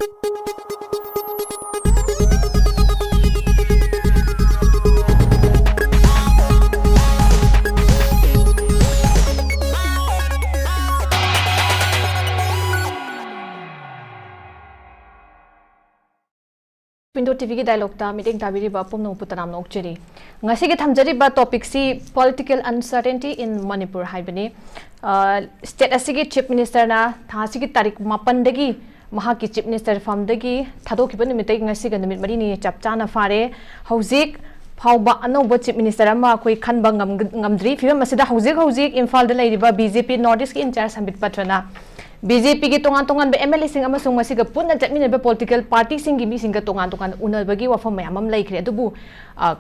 Window TV dialogue ta meeting tabiri ba pom no putanam nok cheri ngasi ge thamjari ba topic si political uncertainty in Manipur haibani state asigi chief minister na thasi gi tarik 8 dagi maha ki chief minister farm dagi thado ki ban mitai ngasi ga numit mari ni chapcha na fare hauzik phauba anoba chief minister ama koi khanba ngamdri phim masida hauzik imphal da lairiba BJP northeast ki in charge sambit patrana BJP की तोंगान MLA सिंग अमसुंग मसिग पुन्ना चटमिनबे political party सिंग की missing तोंगान उनबगी वफम मयाम लैख्रे अदुबु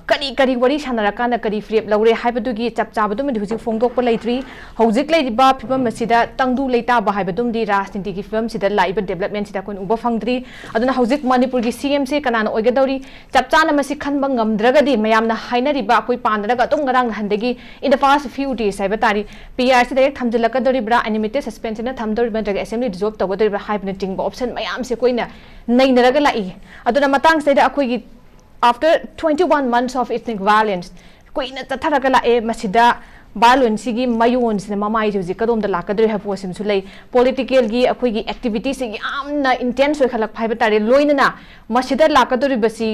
करी worry सानराकान करी फ्रेप लौरे हाइबदुगी चपचाबदुम हुजिक फोंदोकप लैत्रि हौजिक लैरिबा फिबम मसिदा तंगदु लैताबा हाइबदुमदि राजनीति की फिबम सिदा लाइब development सिदा कोन उबा फंगद्रि अदुना हौजिक मणिपुर की CM से कनान ओइगदौरी चपचाना मसि खनबा ngamद्रगदि मयामना हाइनरिबा अखोइ पानरगा अतुम ngरang हंदगी in the past few days हाइबतारि PRC डायरेक्ट थमजलकदौरिब्रा एनिमेटेड सस्पेंशन थमदौरिबा assembly dissolve tawdriba haibna tingba option mayam se koina nainaraga lai aduna matang se da akoi after 21 months of ethnic violence koina tatharaga la e masida balun sigi mayon sina mamai ji kadom da lakadri ha posim su lei political gi akoi gi activities gi amna intense oi khalak phaiba tare loinana masida lakadri basi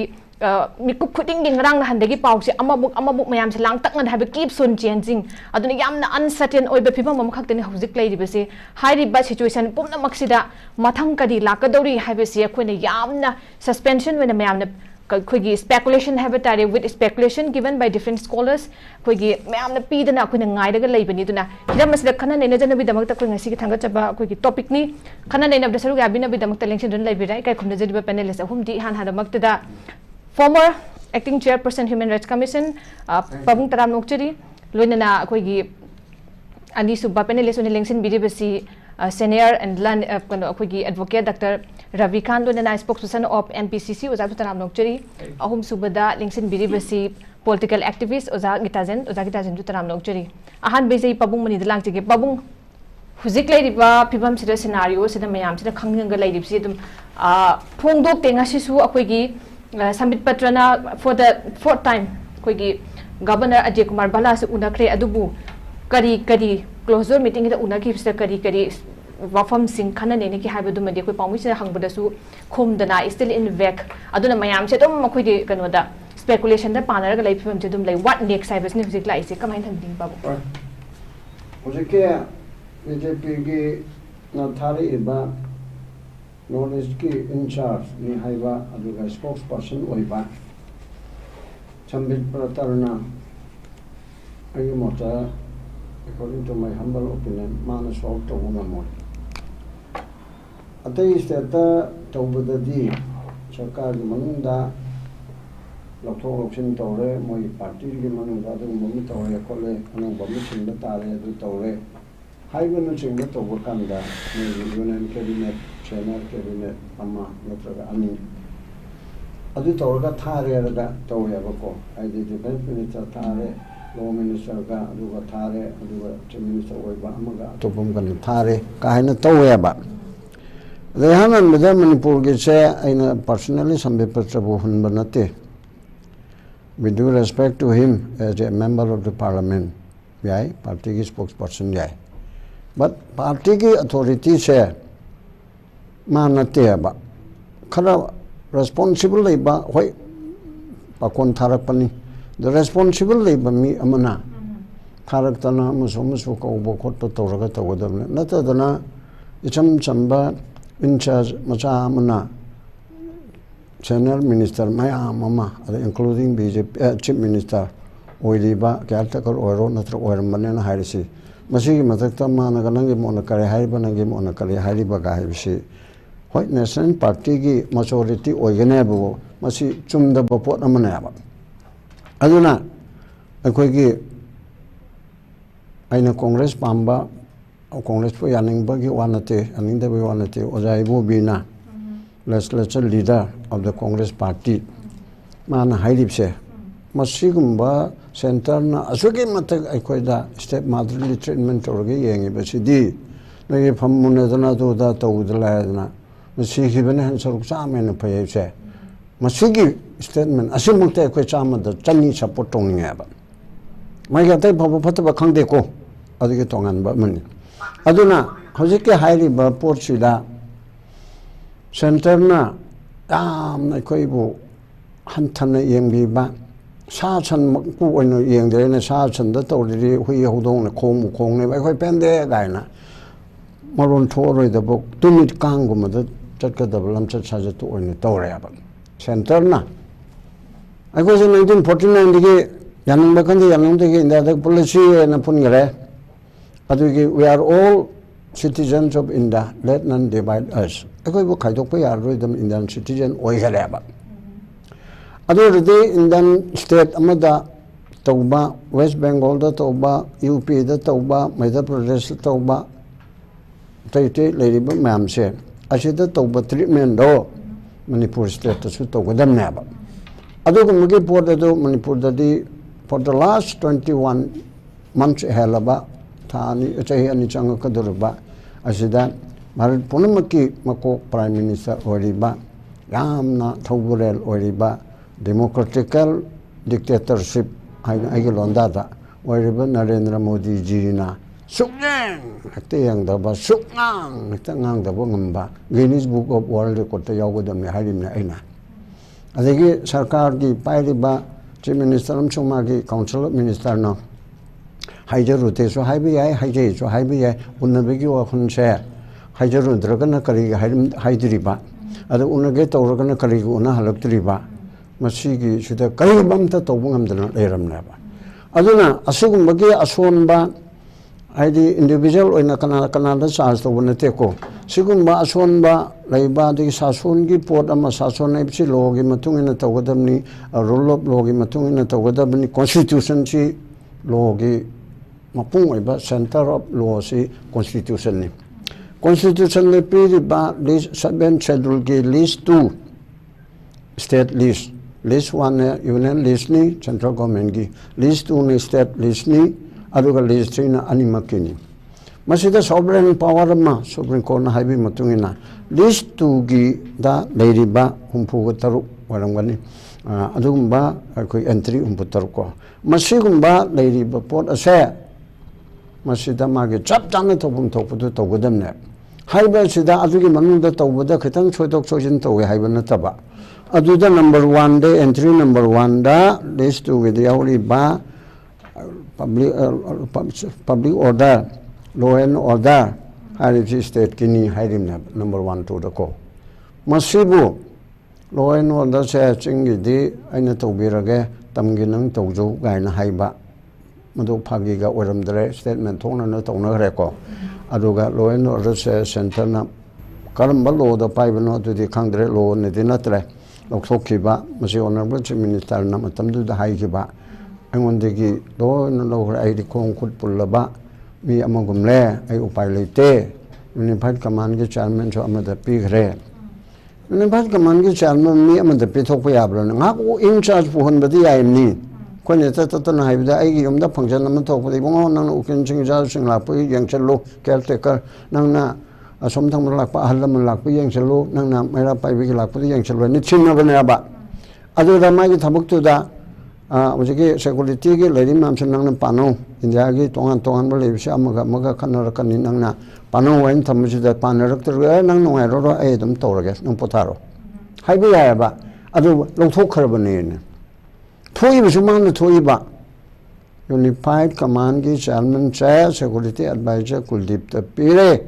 mikuk khuding ding rang handagi pause amabuk mayam se lang tak ngan have keep sun changing aduna yamna uncertain oi be phibam mam khakteni hojik lai ribase hai riba situation pumna maksida mathang kadi lakadori have se khoina yamna suspension when mayam na khoigi speculation have tare with speculation given by different scholars khoigi mayam na pidana khoina ngai daga leibani duna hiram masida khana nei na jana bi damak ta khoi ngasi ki thanga chaba khoigi topic ni khana nei na dasaru ga bina bi damak ta lengsin dun leibirai kai khumna jadiba panelist ahum di han hadamak ta former acting chairperson Human Rights Commission Pabung Taram Nokcheri loinana khoigi ani subba panelist on election bidibasi senior and land khoigi advocate Dr. Ravi Khan loinana spokesperson of MPCC Oza Taram Nokcheri ahum subada election bidibasi political activist Oza GEETAJEN Taram Nokcheri ahan bezai Pabung mani dalang chige Pabung huzik lairiba phibam sida scenario sida mayam sida khangnga lairibsi dum phongdok tenga sisu akhoigi Sambit Patrana for the fourth time koigi Governor Ajay Kumar Bala se unakre adubu kari closure meeting ida unaki se kari wafam sing khana ne ki haibadu made koi pamu se hangbada su khomdana still in vec aduna mayam se dum makoi de kanoda speculation da panaraga lai phim se dum lai what next cyber ne physics lai se kamain thanding babu ojike BJP ki na thari iba Northeast ki in charge ni haiba aduga spokesperson oiba Sambit Pratarna ayi mota according to my humble opinion mana solve to ngamoi atai state tawbadadi sarkar gi manunda lokthok loksin tawre moi party gi manunda adu momi tawre khole anang bomi sinda tare adu tawre haiba nu sinda tawba kanda ni union cabinet Senior cabinet ama natraga ani adu tawga thare raga tawya bako aidi defense minister thare law minister ga adu ga thare adu ga chief minister oiba amaga topum kan thare kaina tawya ba rehanan meda Manipur ge se aina personally Sambit Patrabu hun banate with due respect to him as a member of the parliament yai party ki spokesperson yai but party ki authority se Manateba Kara responsible labor, why Pakon Tarapani, the responsible labor me amana Taratana Musomusuka Bokoto Toragata with them, Natadana, Icham Chamba, in charge Macha Amana, Senior Minister, Maya Mama, including BJP Chief Minister, Oiliba, Caretaker or Ronatra or Manana Harisi. Masigi Matata Managanagi Monakari Haribanagi Monakari Haribaga Harishi. White Nation Party ki majority oiganebo masi chumda bapot amanaba aduna akoi ki aina Congress pamba Congress po yaning bagi wanate aning de wanate ojaibo bina legislature leader of the Congress party man hairipse masigumba center na asugi matak akoi da step motherly treatment orge yengi basidi nagi fammunadana do da tawdala masi bane han saruk chame na phaye se masigi statement asimukte ko chama da chani support tong ni ba mai ga tai phabu phata ba khang de ko adige tongan ba mani aduna hojik ke hairi ba porchida center na dam na koi bu han than na yeng bi ba sa chan ku oino yeng de na sa chan da to ri hui hodong na khong ne ba khoi pen de ga na maron thoroi da bok tumit kang gu ma da chat ka da lam chat sa ja to oino to re ba center na ai ko 1949 dige yanung ba kan de yanung de inda da policy na pun gare adu ge we are all citizens of India, let none divide us. I go to Khaidem Indian citizen or Haraba. Other day Indian state Amada Tauba, West Bengal the Tauba, UP the Tauba, Madhya Pradesh the Tauba, Tate Lady Mam said, I said the Tauba treatment do Manipur state to Tauba them never. Other than Manipur for the last 21 months Halaba. Thani chahi ani changa kadurba asida Bharat Punamaki mako Prime Minister oriba yamna thauburel oriba democratical dictatorship ai londa da oriba Narendra Modi ji na suknang te yang da ba sukngang ta ngang da bo ngamba Guinness Book of World Record ta yawgodam ne harim na aina adegi sarkar gi pairiba chief minister amchuma gi council of minister na Haijaru te so haibi ai haije so haibi ai unnabegi wa khunse haijaru dragana kari haidriba ada unnage tawragana kari una halaktriba masigi sida kari bamta tawbungam dana leramna ba aduna asugumagi asonba aidi individual oina kana da charge to bonate ko sigumba asonba leiba de sason gi port ama sason epsi logi matungina tawgadamni rule of logi matungina tawgadamni constitution chi logi Mapung iba center of law si constitution ni. Constitution ni pili ba list 7 schedule ki list 2 state list. List 1 union list ni central government ki. List 2 ni state list ni aduga list 3 na animaki ni. Masida sovereign power ma Supreme Court na haibi matungina. List 2 ki da lady ba humpu taru warangani. Adugumba koi entry humpu taru ko. Masigumba lady ba port ase masida magi chap chang thopum thopdu tawgadam ne haiba sida adugi manungda tawbada khitang choidok chojin tawi haiba na taba aduda number 1 de entry number 1 da list to with yauri ba public order law and order harifi state kini hairim ne number 1 to the ko masibu law and order se chingi di aina tawbirage tamgi nang tawjo gaina haiba Madu Pagi ga Oramdre statement Tona no Tona Reco Aduga Loeno Rose Centana Karambalo the Pivano to the Kangre Law Nedinatre Loksokiba Masi Honorable Minister Namatamdu the Haikiba and when the Gi Law no Aidi Kong could pull ba me among le I upilate Unified Command Chairman to Amada Pig Re Unified Command Chairman me among the Pitopiabran Haku in charge for 100 I mean When it's a total high, the Agum the function of the top of the one who can change us in Lapu, young Chelo, caretaker, Nana, sometimes like Pahalam and Lapu, young Chelo, Nana, Mera Pai, Lapu, young children, it's in Naba. Other than my tabuk to that, was a security, Lady Mamson and Pano, in the Agi, Tongan, believe Shamaga, Maga, Kanarakan in Nana, Pano went to Mrs. the Panerector, no, I wrote Adam Torres, no Potaro. Highway, other low carbon. Tui Vishuman Tuiba Unified Command Gi Chairman Chair Security Advisor Kuldip the Pire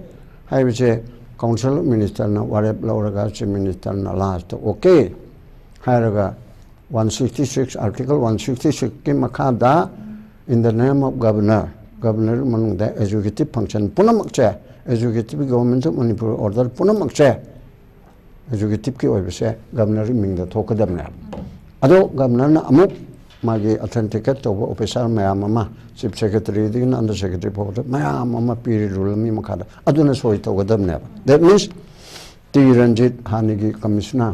I would say Council Minister na Warep Lauraga Minister na last okay Haraga 166 Article 166 Kimakada in the name of Governor Manung the executive function Punamak Chair Executive Government of Manipur Order Punamak Chair Executive Ki Obise Governor Ming the Tokadam Ado Governor Amuk Magi authenticate to officer Mayama, Chief Secretary, the Under Secretary, Mayama period rule me Makada. Aduna Soito with them never. That means the Ranjit Hanigi Commissioner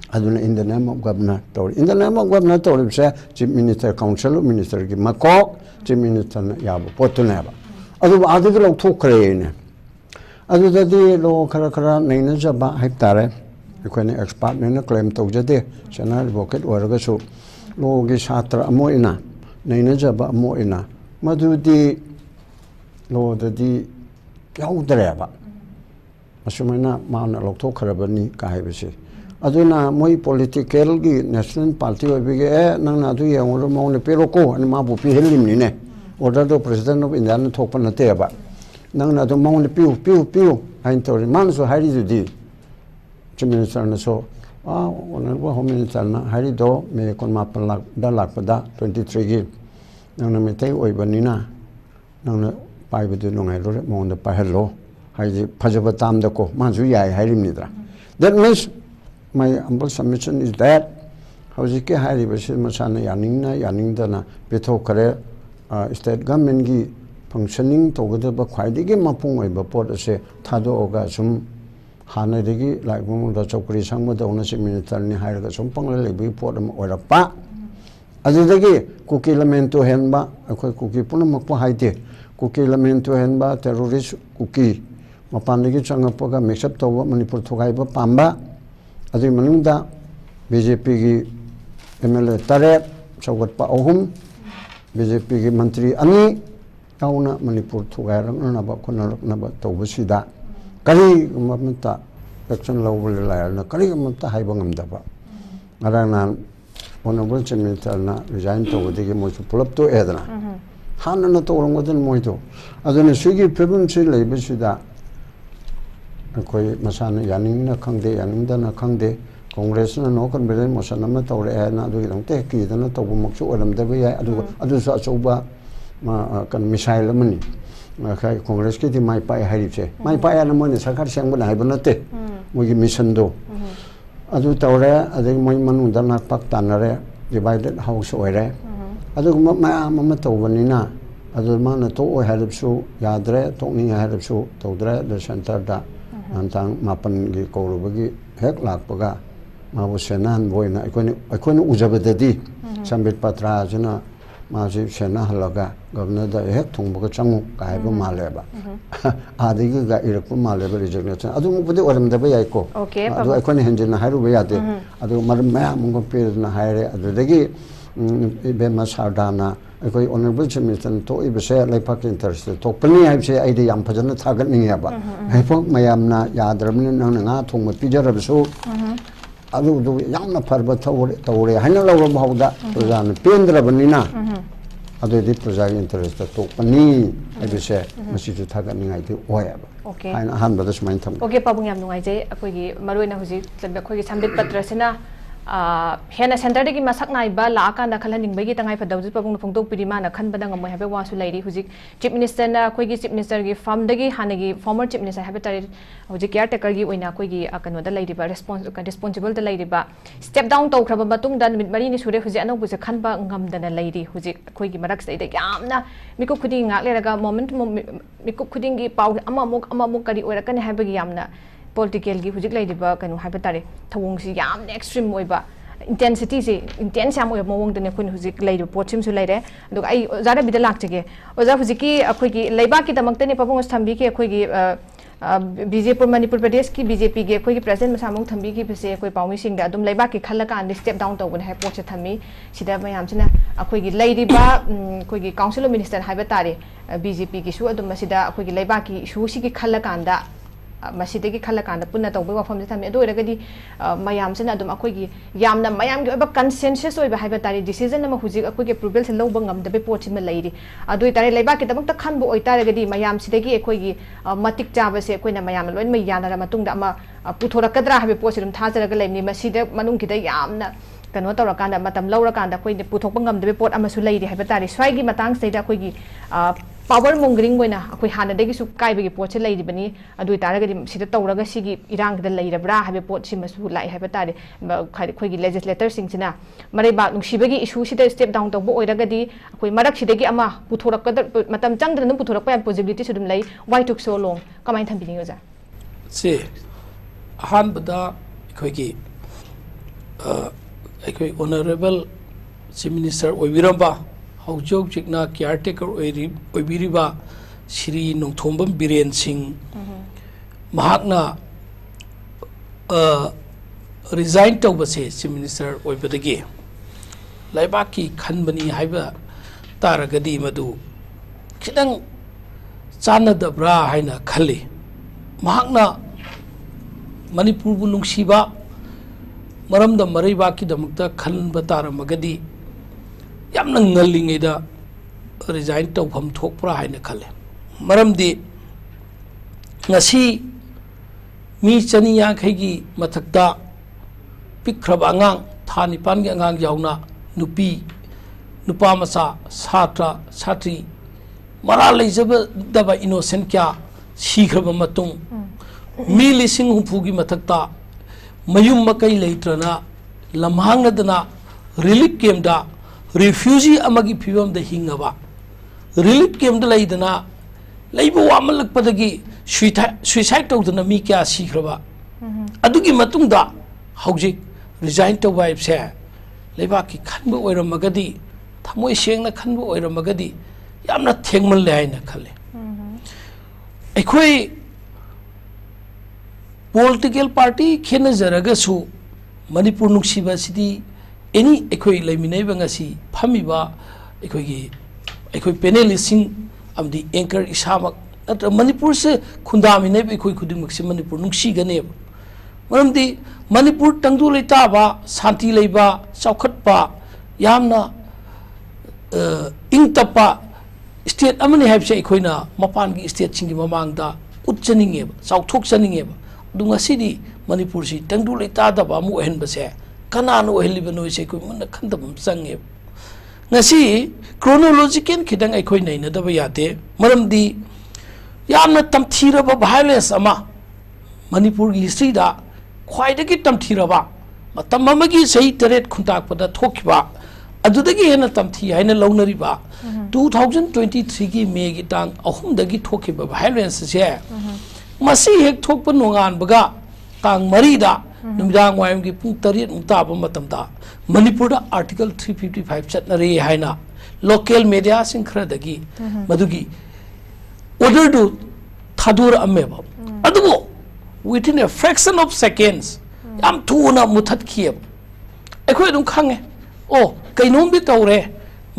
Aduna in the name of Governor Tori. In the name of Governor Tori, say Chief Minister Council, Minister Gimako, Chief Minister Yabu, Potuneva. Other article of two crane. adudadi lo khara naina jaba haiptare ekhone expert naina claim tawjade chana advocate oraga su lo gi satra amoina naina jaba amoina madudi lo dadi yaudreba asumena mana lokto kharabani ka haibese aduna moi political gi national party obige nangna du yangoro maune peroko ani ma bu pi helimni ne order do president of india na thokpa na te ba nangna do maune piu ain tori man so hari di minister na so honorable home minister na hari do me kon ma pan lak da lak pada 23 gi nangna me tai oi banina nangna pai bu du nongai ro maune pa hello hai phajaba tam da ko man su yai harimni dra that means my humble submission is that howjike hari basi masana yaningdana petho kare state government gi functioning togada ba khwaidi gi mapung oi ba pot ase thado oga sum hana degi like mong da chokri sangma da ona minister ni hair ga sum pangla le bi pot am ora pa adu degi kuki lamento henba akhoi kuki punamak pa haite kuki lamento henba terrorist kuki mapan degi changapoga mix up to manipur thogai ba pamba adu manungda BJP gi MLA tare chawat pa ohum BJP gi mantri ani kauna manipur thugai rang na ba khona na ba tawbasida kali mamta action level la na kali mamta haiba ngamda ba arana honorable minister na resign to de gi mo pulap to edna han na to rong godan moi to aduna sugi province leibasida koi masana yaning na khangde yaning da na khangde congress na no kan belen motion na tawre na du dong te ki da na taw mok chu olam da ya adu sa choba ma kan missile mani khai congress ki di mai pai hari che mai pai na mo ne sarkar sang bana hai bana te mo gi mission do adu tawre adu moi manu da na pak tanare divided house oire adu ma taw bani na adu ma na to oi harip su yadre to ni harip su tawdre the center da antang mapan gi korubagi hek lakpaga mabu senan boina ikoni ujabadadi sambit patra jana maji sena halaga governor da hek thungbaga changu kaiba maleba adigi ga irakpa maleba resignation adu mupudi oram da bayai ko adu ikoni henjina hairu bayade adu mar maya mungo pe na haire adu dagi be masardana koi honorable minister to ibse laipak interest to pani haibse aidi yam phajana thagat ninga ba haipok mayamna yadramni nang nga thongma pijarabsu adu du yamna farba tawre haina lawra bhawda projan pendrabanina adu di projan interest to pani haibse masi ju thagat ninga ti oya ba haina han ba das main tham pabung yam nungai jai akoi gi maroina huji lambe khoi gi sambit patra sena hena center de gi masak nai ba la ka na khalhaning bai gi tangai phadau ji pabung phongtok pidi ma na khan badang amoi habe wa su lairi hujik chief minister na koi gi chief minister gi farm de gi hanagi former chief minister habe tari hujik caretaker gi oina koi gi akano da lairi ba responsible da lairi ba step down to khraba batung da minute mari ni sure hujik anong buse khan ba ngam da na lairi hujik koi gi marak sai de yamna miku khuding ngak le raga moment miku khuding gi pau amamuk kari oira kan habe gi yamna political gi hujik lai diba kanu haiba tare thawong si yam extreme oiba intensity si intense am oiba mawong de ne khun hujik lai pochim su lai re dug ai zara bidal lak chege oza hujiki akhoi gi leiba ki damak te ne pabong thambi ki akhoi gi BJP Manipur Pradesh ki BJP ge akhoi gi president masamong thambi ki pese akhoi paumi sing da adum leiba ki khalla ka step down to gun hai poch thami sida mayam china akhoi gi lai diba akhoi gi council of minister haiba tare BJP ki su adum masida akhoi gi leiba ki su si ki khalla ka anda masidagi khala kana punna tawbe wafam thami ado iragadi mayam sena adum akoi gi yamna mayam gi oba consensus oiba haiba tari decision ama hujik akoi gi approval se lobang ngam dabe pochi ma lairi adu tare leiba ki damak ta khanbu oi tare gadi mayam sidagi akoi gi matik chaba se akoi na mayam loin mai yana ra matung da ama puthorakadra habe pochi dum thajaraga laimni masida manung ki da yamna kano tawra kanda matam lawra kanda akoi ne puthokpa ngam dabe pot ama su lairi haiba tari swai gi matang seida akoi gi power mongering boina akoi hana degi su kai begi pot se lairi bani adu tare gadi sida tawraga sigi irang da lairabra habe pot si masu lai haiba tare khoi gi legislator sing sina mare ba nungsi begi issue sida step down to bo oiragadi akoi marak sidagi ama puthorakada matam changdra num puthorakpa possibility sudum lai why took so long kamai thambini oja se han bada khoi gi akoi honorable chief minister oibiramba haujok jikna caretaker oibiriba Shri Nongthombam Biren Singh mahakna resign tawbase chief minister oibadagi laibaki khanbani haiba taragadi madu khidang chanadabra haina khali mahakna manipur bu nungsiba maramda maraibaki damakta khanba taramagadi yamna ngalingeda resign tawpham thokpra haina khale maramdi ngasi mi chani yankhaigi mathakta pikhraba angang thani pan gi angang yauna nupi nupa masa satra satri mara leijaba daba innocent kya sikraba matung mi lising humpu gi mathakta mayum makai leitrana lamhangadana relief camp da refugee amagi phibam da hingaba relief camp da leidana leibo wamalak padagi suicide tawdana mi kya sikraba adugi matung da hojik resign to wife se leibaki khanba oiramagadi thamoi sengna khanba oiramagadi yamna thengmal le haina khale ekhoi political party khena jaraga su manipur nuksiba sidi any ekhoi leiminai bangasi phamiba ekhoi panelist sing amdi anchor isamak atra manipur se khundami nei ekhoi khudimak se manipur nungsi gane maramdi manipur tangdu leita ba santi leiba chaukhat pa yamna ingtapa state amani habse ekhoina mapan gi state singi mamangda utchaninge chauthok chaninge dunga sidi manipur si tangdu leita da ba mu hen base kanano heliba no se ko mun khandam change ngasi chronological khidang ekhoi nei na da ba yate maramdi yamna tamthira ba violence ama manipur gi history da khwaidagi tamthiraba matam amagi sei teret khuntak pada thokkiba adudagi hena tamthi haina launariba 2023 gi May gi tang ahum dagi thokkiba violence se masi hek thokpa nongan baga tang marida numidang wayam gi pung tariat mukta ba matamda manipur da article 355 chatnare haina local media sing khra dagi madugi order do thadur ameba adugo within a fraction of seconds yam thuna muthat khiyab ekhoi dum khange oh kainom bi tawre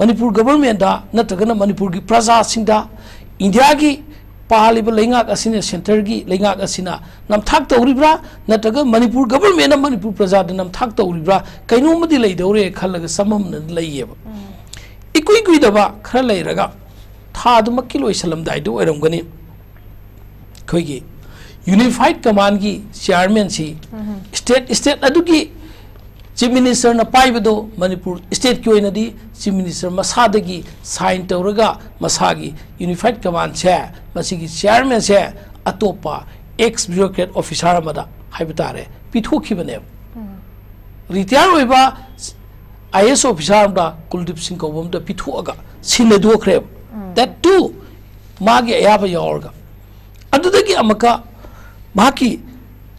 manipur government da natagana manipur gi praja singda india gi paliba lengak asina center gi lengak asina nam thak tawribra nataga manipur government na manipur praja da nam thak tawribra kainom di leidore khalaga samam na leiyeba ikui daba khara leiraga tha du makiloi salam dai do eram gani khoi gi unified command gi chairman si state adugi chief minister na paibado manipur state ki oina di chief minister masadagi sign tawraga masagi unified command se masigi chairman se atopa ex bureaucrat officer amada haibitare pithoki bane retire oiba IS officer amda Kuldip Singh Kobam da pithoga sinadu khre that too magi ayaba yorga adudagi amaka maki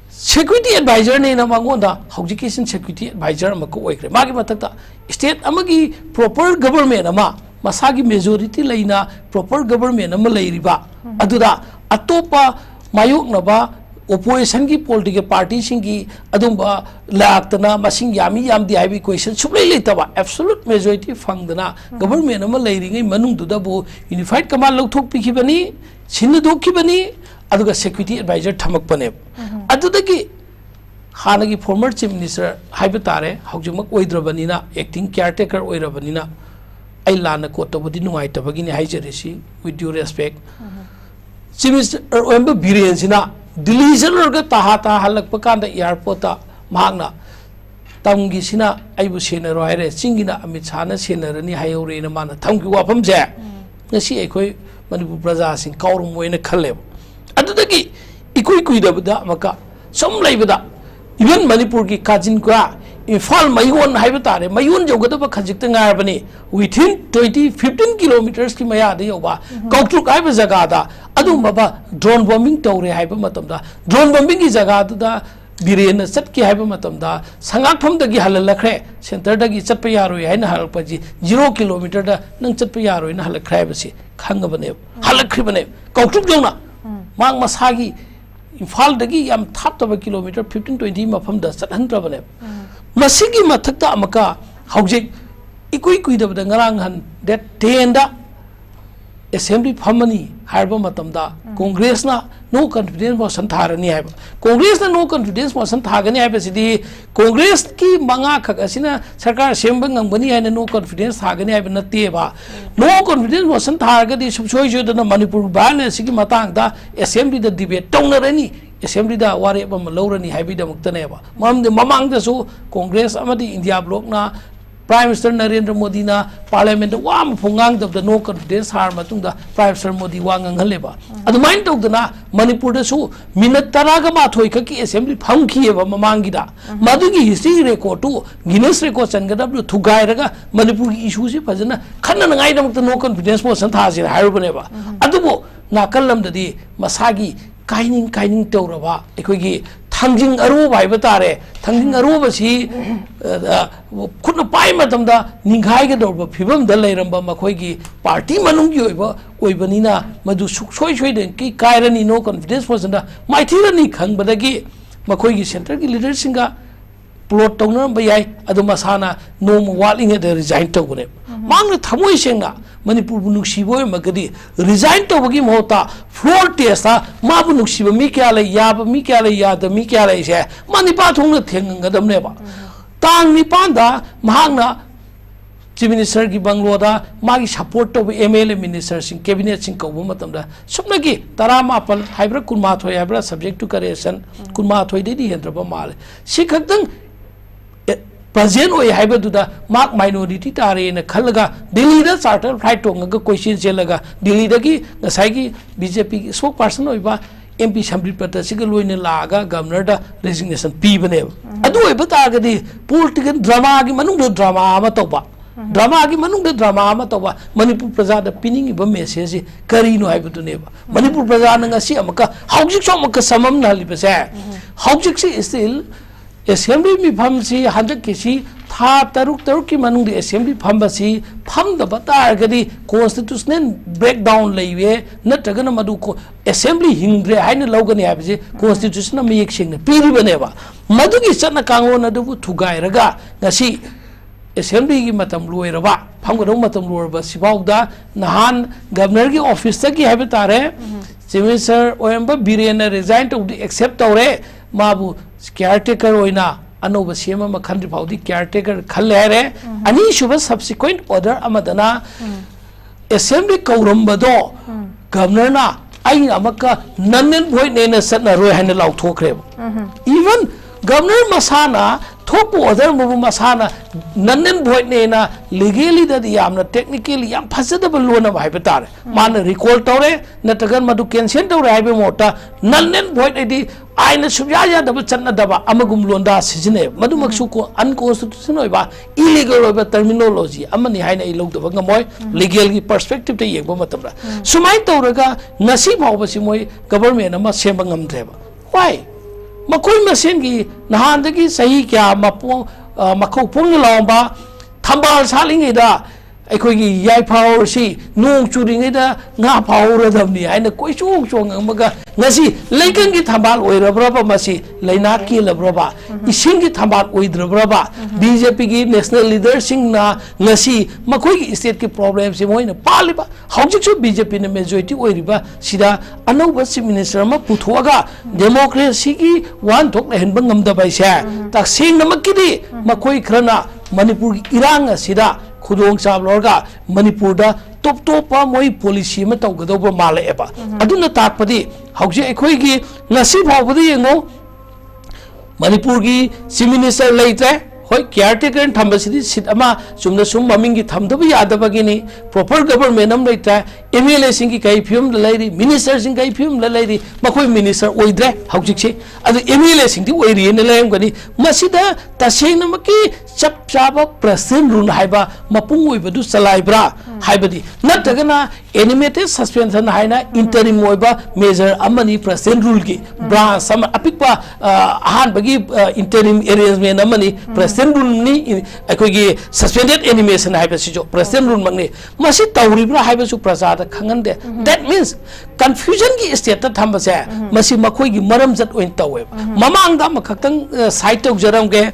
security advisor ne na mangonda education security advisor amako oikre magi matakta state amagi proper government ama masagi majority leina proper government ama leiriba aduda atopa mayok naba opposition ki political party singi adumba laktana masing yami yamdi haibi question sublai leitaba absolute majority fangdana government ama leiringai manung duda bu unified command lokthok pikhibani sinna dokhibani aduga security advisor thamak pane adudagi hanagi former chief minister haibitare haujumak oidrabanina acting caretaker oirabanina ai lana ko tobudi nungai tabagi ni haijarisi with due respect chief minister oemba biren sina delusion orga tahata halak pakanda airport ta mahakna tamgi sina aibu senaro haire chingina amit sana senarani hayore na mana thamgi wafam je ngasi ekoi manipur praja sing kaurum oina khalle adudagi ikui dabada maka som laibada even manipur ki kajin kwa infal mayun haibitare mayun jogadaba khajikta ngarabani within 15 kilometers ki maya de yoba kautruk haiba jaga da adu maba drone bombing tawre haiba matamda drone bombing ki jaga da biren chat ki haiba matamda sangak pham dagi halalakre center dagi chatpa yaroi haina halpaji 0 kilometer da nang chatpa yaroi na halakrai basi khangabane halakhribane kautruk jona mang masagi Imphal दगी याम थाप तब kilometre 15-20 मफम द चतहनद्रबने मसिगी मथक्ता अमका हौजिक इकुई कुइदब द ngarang han that 10 da assembly famani harba matamda congress na no confidence motion tharani hai congress na no confidence motion thagani hai basidi congress ki manga khak asina sarkar semba ngangbani hai no confidence thagani hai natte ba no confidence motion thagadi subsoi jodana manipur balance ki matang da assembly da debate tongnarani assembly da ware ba lawrani hai bi da muktane ba mamang da so congress amadi india bloc na Prime Minister Narendra Modi na Parliament wam phungang the no confidence har matung da Prime Minister Modi wangang haleba adu mind tok na Manipur da su minute taraga ma thoi ka ki assembly phang khiye ba mamang gi da madu gi history record to Guinness record changa da thugai raga Manipur gi issue se phajana khanna ngai da no confidence motion tha se har bane ba adu bo na kallam da di masagi kaining tawraba ekoi gi thanging aru bai batare thanging aru ba si khutna pai matam da ninghai ga dor ba phibam da leiramba makhoi gi party manung gi oibani na madu soi den ki kairani no confidence person da maithirani khangbadagi makhoi gi center gi leader singa plot tawna ba yai adu masana no waling da resign tawne mang thamoi senga Manipur nuksibo magadi resign to bagi mohta floor test ma bu nuksibo mi kya le ya ba mi kya le ya da mi kya le se mani pa thong na theng ngadam ne ba tang ni panda mahangna chief minister gi banglo da magi support to MLA minister sing cabinet sing ko matam da subna gi tarama pal haibra kunma thoi haibra subject to correction kunma thoi de di hendra ba mal si khadang President oi haiba duda mark minority tare na khalaga Delhi da charter flight to nga question chelaga Delhi da gi ngasai gi BJP spokesperson oi ba MP Assembly pata siga loina laga governor da resignation p bane adu oi bata ga di political drama gi manung do drama ama to ba drama gi manung do drama ama to ba Manipur praja da pinning ba message kari no haiba du ne ba Manipur praja na ngasi amaka haujik so amaka samam na li ba se haujik si still assembly mi pham si handak kisi tha taruk ki manung di assembly pham ba si pham da batar gadi constitutional breakdown leiwe nataga na madu ko assembly hingre haina logani ha bi constitution na mi sing na piri bane ba madu gi chana kango na du thugai raga ngasi assembly gi matam loi raba pham go matam loi ba sibau da nahan governor gi office ta gi ha tare chief minister oemba biren resign to accept tawre mabu caretaker oina anoba sema ma khandri phaudi caretaker khalle re ani shuba subsequent order amadana assembly kauramba do governor na ai amaka nannen boy ne na satna roi hana law thokre even governor masana thopu order mu masana nannen boy ne na legally da yamna technically yam phasada lona bai batare man recall tawre natagan madu cancel tawre haibe mota nannen boy di aina subya da channa da ba amagum londa sijine madu maksu ko unconstitutional ba illegal ba terminology amani haina I log da ngamoy legal gi perspective te yegba matamra sumai tawraga nasi bawba si moy government ama semba ngamdre ba why makoi masen gi nahan da gi sahi kya mapo makau pung lomba thambal saling da akhoi gi yai power si nong churing da nga power damni aina koi chung chung amaga ngasi leikan gi thambal oirabra ba masi leina ki labra ba ising gi thambal oidrabra ba BJP gi national leader sing na ngasi makoi gi state ki problem si moina paliba hawjik so BJP na majority oiriba sida anauba chief minister ma puthoga democracy gi wan thok hen bangam da bai se tak sing na makidi makoi khrana Manipur gi irang sida khudong chab lorga Manipur da top pa moi policy ma taw gado ba male eba aduna takpadi hauji ekhoi gi ngasi phawbadi yengo Manipur gi chief minister leite hoi caretaker thambasidi sit ama sumna sum maming gi thamdaba yadaba gi ni proper government am leita MLA sing gi kai phium lairi minister sing kai phium lairi makhoi minister oidre haujik se adu MLA sing di oiri ne laim gani masida taseng namaki chap chaba president rule haiba mapung oibadu chalaibra haibadi natagana animated suspension haina interim oiba measure amani president rule gi branch sam apikpa ahan bagi interim arrangement amani president rule ni akoi gi suspended animation haiba si jo president rule magni masi tawribra haiba su prasad दा खंगन दे that means confusion की state ता थम बसे मसी मखोई की मरम जत ओइन तवे ममांग दा मखतंग साइट तक जरम के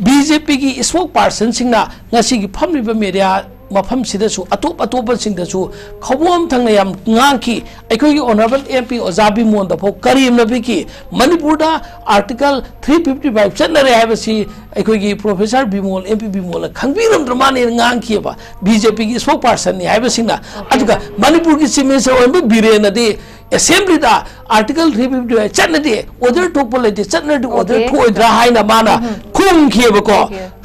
BJP की स्पोक पर्सन सिंगना ngasi की फमलिबा मीडिया मफम सिदसु अतोप अतोप सिंगदसु खबोम थंगना याम nganki अखोई की ऑनरेबल MP ओजाबी मोन दा फो करीम नबी की मणिपुर दा आर्टिकल 355 चनरे हैबसी अखोई की प्रोफेसर बिमोल MP बिमोल खंगबीरम द्रमाने nganki बा BJP की स्पोक पर्सन नि हैबसिंगना अदुगा मणिपुर की चीफ मिनिस्टर ओबे बिरेन दे assembly da article 355 चन्नदे order टोपल लेते चन्नदे order थोइद्रा हाइना माना खुम खेबको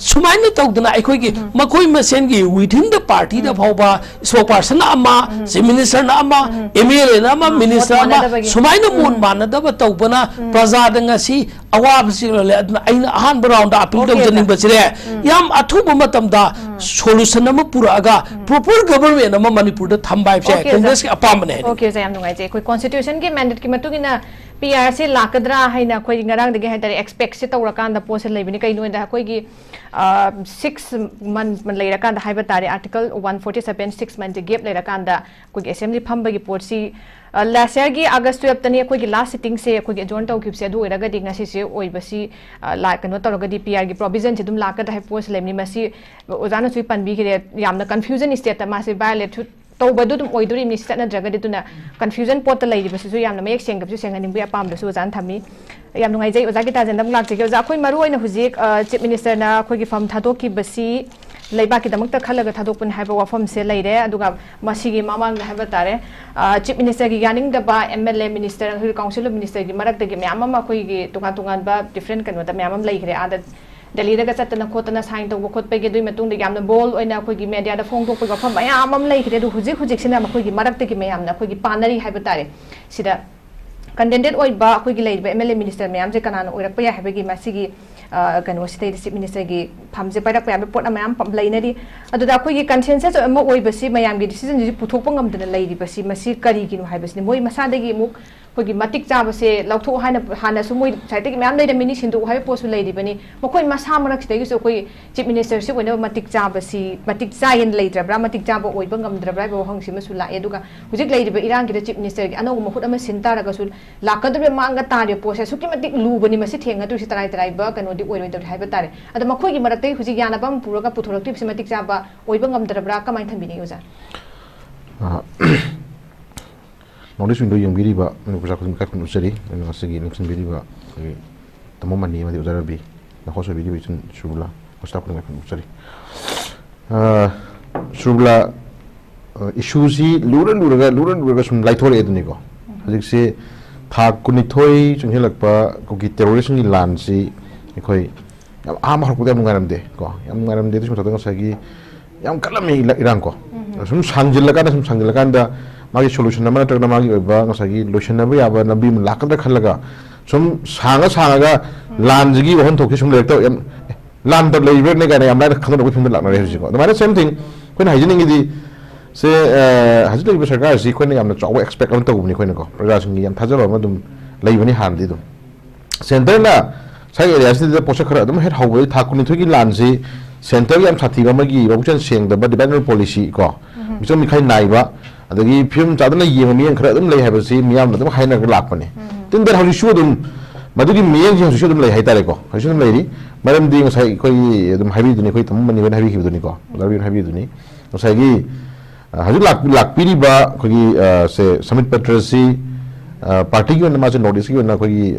सुमाइना तौदना अखोई की मखोई मसेन की within the party दा फाउबा spokesperson अमा chief minister ना अमा MLA ना अमा minister अमा सुमाइना मोन माना दब तौबना प्रजा दंगसी अवाब सिरले अदना आइना अहान राउंड दा अपील तौजनिंग बचरे याम अथुब मतमदा solution अमा पुरागा proper government अमा मणिपुर दा थंबाइब से कांग्रेस के अपामने ओके जाम नुगाइजे कोई constitution की mandate की मतुगिना PR से लाकद्रा हाइना कोई ngarang दगे हाइतरे expect से तौरकांदा पोसे लेबिनि कइनो दा कोई की 6 month मन लेरकांदा हाइबा तारे article 147 6 month gap लेरकांदा कोई assembly फंबगी पोसी last year की August 12 तनी कोई की last sitting से कोई की joint तौकिब से दु एरगा दिंगा से ओइबसी ला कनो तौरगदी PR की provision से दुम लाकद हाइ पोस लेबिनि मसी ओजाना सुइ पनबी के यामना confusion state ता मासे violate तो बदु तुम ओइदुरी मिस चना जगदि तुना कंफ्यूजन पोत लैदि बसु यामना मयक सेंगबसु सेंगनिंग बु अपाम दसु जान थमी याम नुगाइ जै ओजा की ताजन दम लाक जे ओजा खोइ मरु ओइना हुजिक चीफ मिनिस्टर ना खोइ की फम थादो की बसी लेबा की दमक खलग थादो पुन हाइबा वाफम से लैरे अदुगा मसीगी मामांग हाइबा तारे चीफ मिनिस्टर की यानिंग दबा MLA मिनिस्टर काउंसिल मिनिस्टर की मरक दगे म्याम खोइ की तुगा तुगा बा डिफरेंट कनो द म्याम लैखरे आदा Delhi daga chatna khotna sign to khot pe ge dui matung de yamna bol oina khoi gi media da phong tok pe ga pham ayam am lai khre du hujik hujik sina ma khoi gi marak te gi mayam na khoi gi panari haiba tare sida contented oi ba khoi gi lai ba MLA minister mayam je kanana oirak pa ya haiba gi masigi kano state chief minister gi phamje pairak pa report mayam pam lai na ri adu da khoi gi consensus ma oi ba si mayam gi decision ji puthok pa ngam dana lai ri ba si masi kari gi no haiba si moi masa de gi muk khoi gi matik cha ba se lautho hana su moi site gi mayam lai da mini sindu haiba post lai ri bani mokoi masa marak site gi so khoi chief minister si wena matik cha ba si matik cha yen lai dra bra matik cha ba oi ba ngam dra bra ba hang si ma su la e duga hujik lai ri ba irang gi da chief minister gi ano ma khut ama sinta ra ga su lakadre manga tare pose su ki matik lu bani masi thenga tu si tarai tarai ba kano di oi roi da haiba tare ada ma khoi gi marak te hujik yana bam pura ga puthorok ti si matik cha ba oi ba ngam dra bra ka mai thambi ni uza Notice window yang biri ba menurut aku mungkin kan usari dan segi nixon biri ba temu mani mati udara bi nak khusus biri itu Surbala khusus aku mungkin usari Surbala isu si luran ga sun lai thore itu ni ko jadi se thak kuni thoi chung helak pa ko ki terrorism ni lan si koi am har kuda mungaram de ko yam mungaram de itu cuma tengah segi yam kalam ni irang ko sun sangjil da magi solution nama terkena magi oba ngasagi solution nama ya ba nabi melakar dah khalaga sum sanga ga lan jigi wahon thoki sum lekto yam lan ter leiber ne gane amna khana ko phim lakna rehi ko the same thing ko na hygiene di se hajil leiber sarkar si ko ne amna chaw expect on to ni ko ne ko praja singi yam thajaba ma dum leibani han di dum center na sai area si de posa khara dum head hawe thakuni thoki lan si center yam sathi ba magi babuchan seng da ba development policy ko bisom mi khai nai ba adagi film chadana yeng miyang khara dum lei ha ba si miyam dum haina ga lak pane tin der hali shu dum madugi miyang ji shu dum lei hai tare ko shu dum lei ri maram ding sai koi dum habi duni koi tam mani ben habi ki duni ko darbi habi duni sai gi haju lak piri ba koi gi se summit patrasi party gi na ma notice gi na koi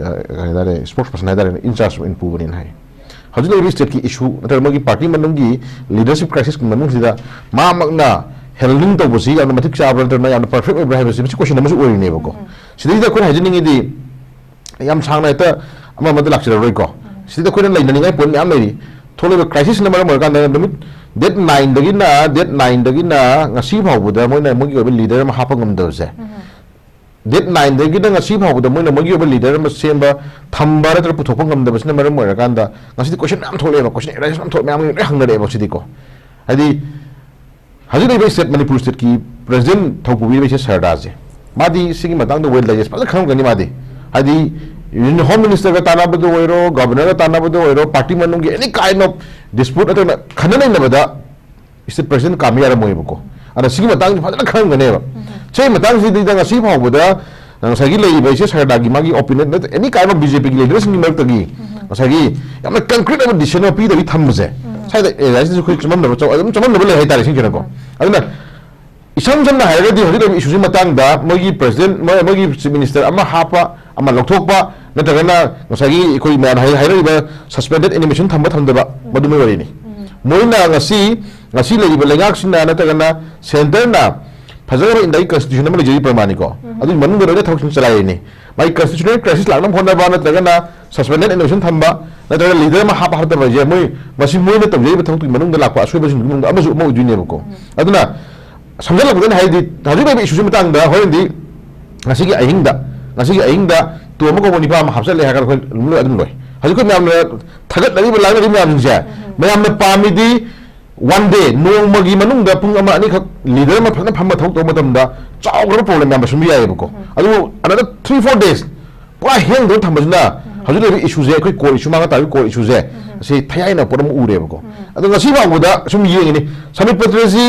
dare spokesperson dare in charge in pubanin hai haju lei state ki issue na magi party manung gi leadership crisis manung sida ma magna handling to bosi ya matik cha abran na ya perfect way brahim si question na oi ne ko sidai da ko hajning di yam sang na ta ama mad lak chira roi ko sidai ko lai na ngai pon am lai thole ba crisis na mar kan da date 9 dagi na ngasi phau bu da moi na mo gi leader ma ha pa ngam do se date 9 dagi na ngasi phau bu da moi na mo gi leader ma semba thamba ra pu thok ngam da bas na mar mo kan da ngasi question am thole ba question era am thole am hang na re ba sidai ko adi Haji ni state Manipur state ki president thaupubi be sarda je madi sigi matang do well digest pala kham gani madi adi home minister ga tana badu oiro governor ga tana badu oiro party manung ge any kind of dispute atana khana nei na bada state president kami ara moi ko ana sigi matang pala kham gani ba ꯁꯤ ꯃꯇꯥꯡꯁꯤꯗ ꯉꯁꯤ ꯐꯥꯎꯕꯗ ꯉꯁꯥꯏꯒꯤ ꯂꯩꯔꯤꯕ ꯏꯆꯦ ꯁꯔꯗꯥꯒꯤ ꯃꯥꯒꯤ opinion any kind of ꯕꯤꯖꯦꯄꯤꯒꯤ ꯂꯤꯗꯔꯁꯤꯡꯒꯤ ꯃꯔꯛꯇꯒꯤ ꯉꯁꯥꯏꯒꯤ ꯌꯥꯝꯅ ꯀꯟꯀ꯭ꯔꯤꯠ ꯑꯣꯏꯕ ꯗꯤꯁꯤꯖꯟ ꯑꯃ ꯄꯤꯗꯕꯤ ꯊꯝꯕꯁꯦ ꯁ꯭ꯋꯥꯏꯗ ꯑꯦꯔꯤꯌꯥꯁꯤꯗꯁꯨ ꯑꯩꯈꯣꯏ ꯆꯃꯝꯅꯕ ꯂꯩ ꯍꯥꯏꯇꯥꯔꯦ ꯁꯤꯡꯁꯤꯅꯀꯣ ꯑꯗꯨꯅ ꯏꯁꯝ ꯁꯝꯅ ꯍꯥꯏꯔꯒꯗꯤ ꯍꯧꯖꯤꯛ ꯂꯩꯔꯤꯕ ꯏꯁꯨꯁꯤ ꯃꯇꯥꯡꯗ ꯃꯣꯏꯒꯤ ꯄ꯭ꯔꯦꯁꯤꯗꯦꯟ ꯃꯣꯏꯒꯤ ꯆꯤꯐ ꯃꯤꯅꯤꯁꯇꯔ ꯑꯃ ꯍꯥꯞꯄ ꯑꯃ ꯂꯧꯊꯣꯛꯄ ꯅꯠꯇ꯭ꯔꯒꯅ ꯉꯁꯥꯏꯒꯤ ꯑꯩꯈꯣꯏ ꯃꯌꯥꯝ ꯍꯥꯏꯔꯤꯕ ꯁꯁꯄꯦꯟꯗꯦꯠ ꯑꯦꯅꯤꯃꯦꯁꯟ ꯊꯝꯕ ꯊꯝꯗꯕ ꯃꯗꯨꯃ ꯋꯥꯔꯤꯅꯤ ꯃꯣꯏꯅ ꯉꯁꯤ ꯂꯩꯔꯤꯕ ꯂꯩꯉꯥꯛꯁꯤꯡꯅ ꯅꯠꯇ꯭ꯔꯒꯅ ꯁꯦꯟꯇꯔꯅ ꯐꯖꯔꯕ ꯏꯟꯗꯤꯌꯥꯒꯤ ꯀꯟꯁꯇꯤꯇ꯭ꯌꯨꯁꯟ ꯑꯃ ꯂꯩꯖꯔꯤ ꯄ꯭ꯔꯃꯥꯅꯤꯀꯣ ꯑꯗꯨꯒꯤ ꯃꯅꯨꯡꯗ ꯂꯣꯏꯅ ꯊꯕꯛꯁꯤꯡ ꯆꯂꯥꯏꯔꯤꯅꯤ ꯃꯥꯒꯤ ꯀꯟꯁꯇꯤꯇ꯭ꯌꯨꯁꯅꯦꯜ ꯀ꯭ꯔꯥꯏꯁꯤꯁ ꯂꯥꯛꯅꯕ ꯍꯣꯠꯅꯕ ꯅꯠꯇ꯭ꯔꯒꯅ ꯁꯁꯄꯦꯟꯗꯦꯠ ꯑꯦꯅꯤꯃꯦꯁꯟ ꯊꯝꯕ ꯅꯠꯇ꯭ꯔꯒ ꯂꯤꯗꯔ ꯑꯃ ꯍꯥꯞꯄ ꯍꯥꯞꯇꯕ ꯍꯥꯏꯁꯦ ꯃꯁꯤ ꯃꯣꯏꯅ ꯇꯧꯖꯔꯤꯕ ꯊꯕꯛꯇꯨꯒꯤ ꯃꯅꯨꯡꯗ ꯂꯥꯛꯄ ꯑꯁꯣꯏꯕꯁꯤꯡꯒꯤ ꯃꯅꯨꯡꯗ ꯑꯃꯁꯨ ꯑꯃ ꯑꯣꯏꯗꯣꯏꯅꯦꯕꯀꯣ ꯑꯗꯨꯅ ꯁꯝꯖꯜꯂꯛꯄꯗꯅ ꯍꯥꯏꯗꯤ ꯍꯧꯖꯤꯛ ꯂꯩꯔꯤꯕ ꯏꯁꯨꯁꯤ ꯃꯇꯥꯡꯗ ꯍꯣꯔꯦꯟꯗꯤ ꯉꯁꯤꯒꯤ ꯑꯍꯤꯡꯗ ꯇꯨ ꯑꯃ ꯀꯧꯕ ꯅꯤꯄꯥ ꯑꯃ ꯍꯥꯞꯆꯜꯂꯦ ꯍꯥꯏꯔꯒ ꯑꯩꯈꯣꯏ ꯑꯗꯨꯝ ꯂꯣꯏ ꯍꯧꯖꯤꯛ ꯑꯩꯈꯣꯏ ꯃꯌꯥꯝꯅ ꯊꯥꯒꯠꯅꯔꯤꯕ ꯂꯥꯛꯅꯔꯤꯕ ꯃꯌꯥꯝꯁꯤꯡꯁꯦ ꯃꯌꯥꯝꯅ ꯄꯥꯝꯃꯤꯗꯤ वन डे नोंमगी मनुंग पुंग अमा अनी खक लीडर मा फना फम थौक तो मतमदा चावग्र प्रॉब्लम याम सुम यायबको अदु अनदर 3-4 days पुरा हेंग दो थमजना हजु ले इशू जे कोई कोर इशू मांगा ताबी कोर इशू जे से थयाइना पुरम उरेबको अदु ngasi फावबदा सुम येंगिनि समित पत्रसी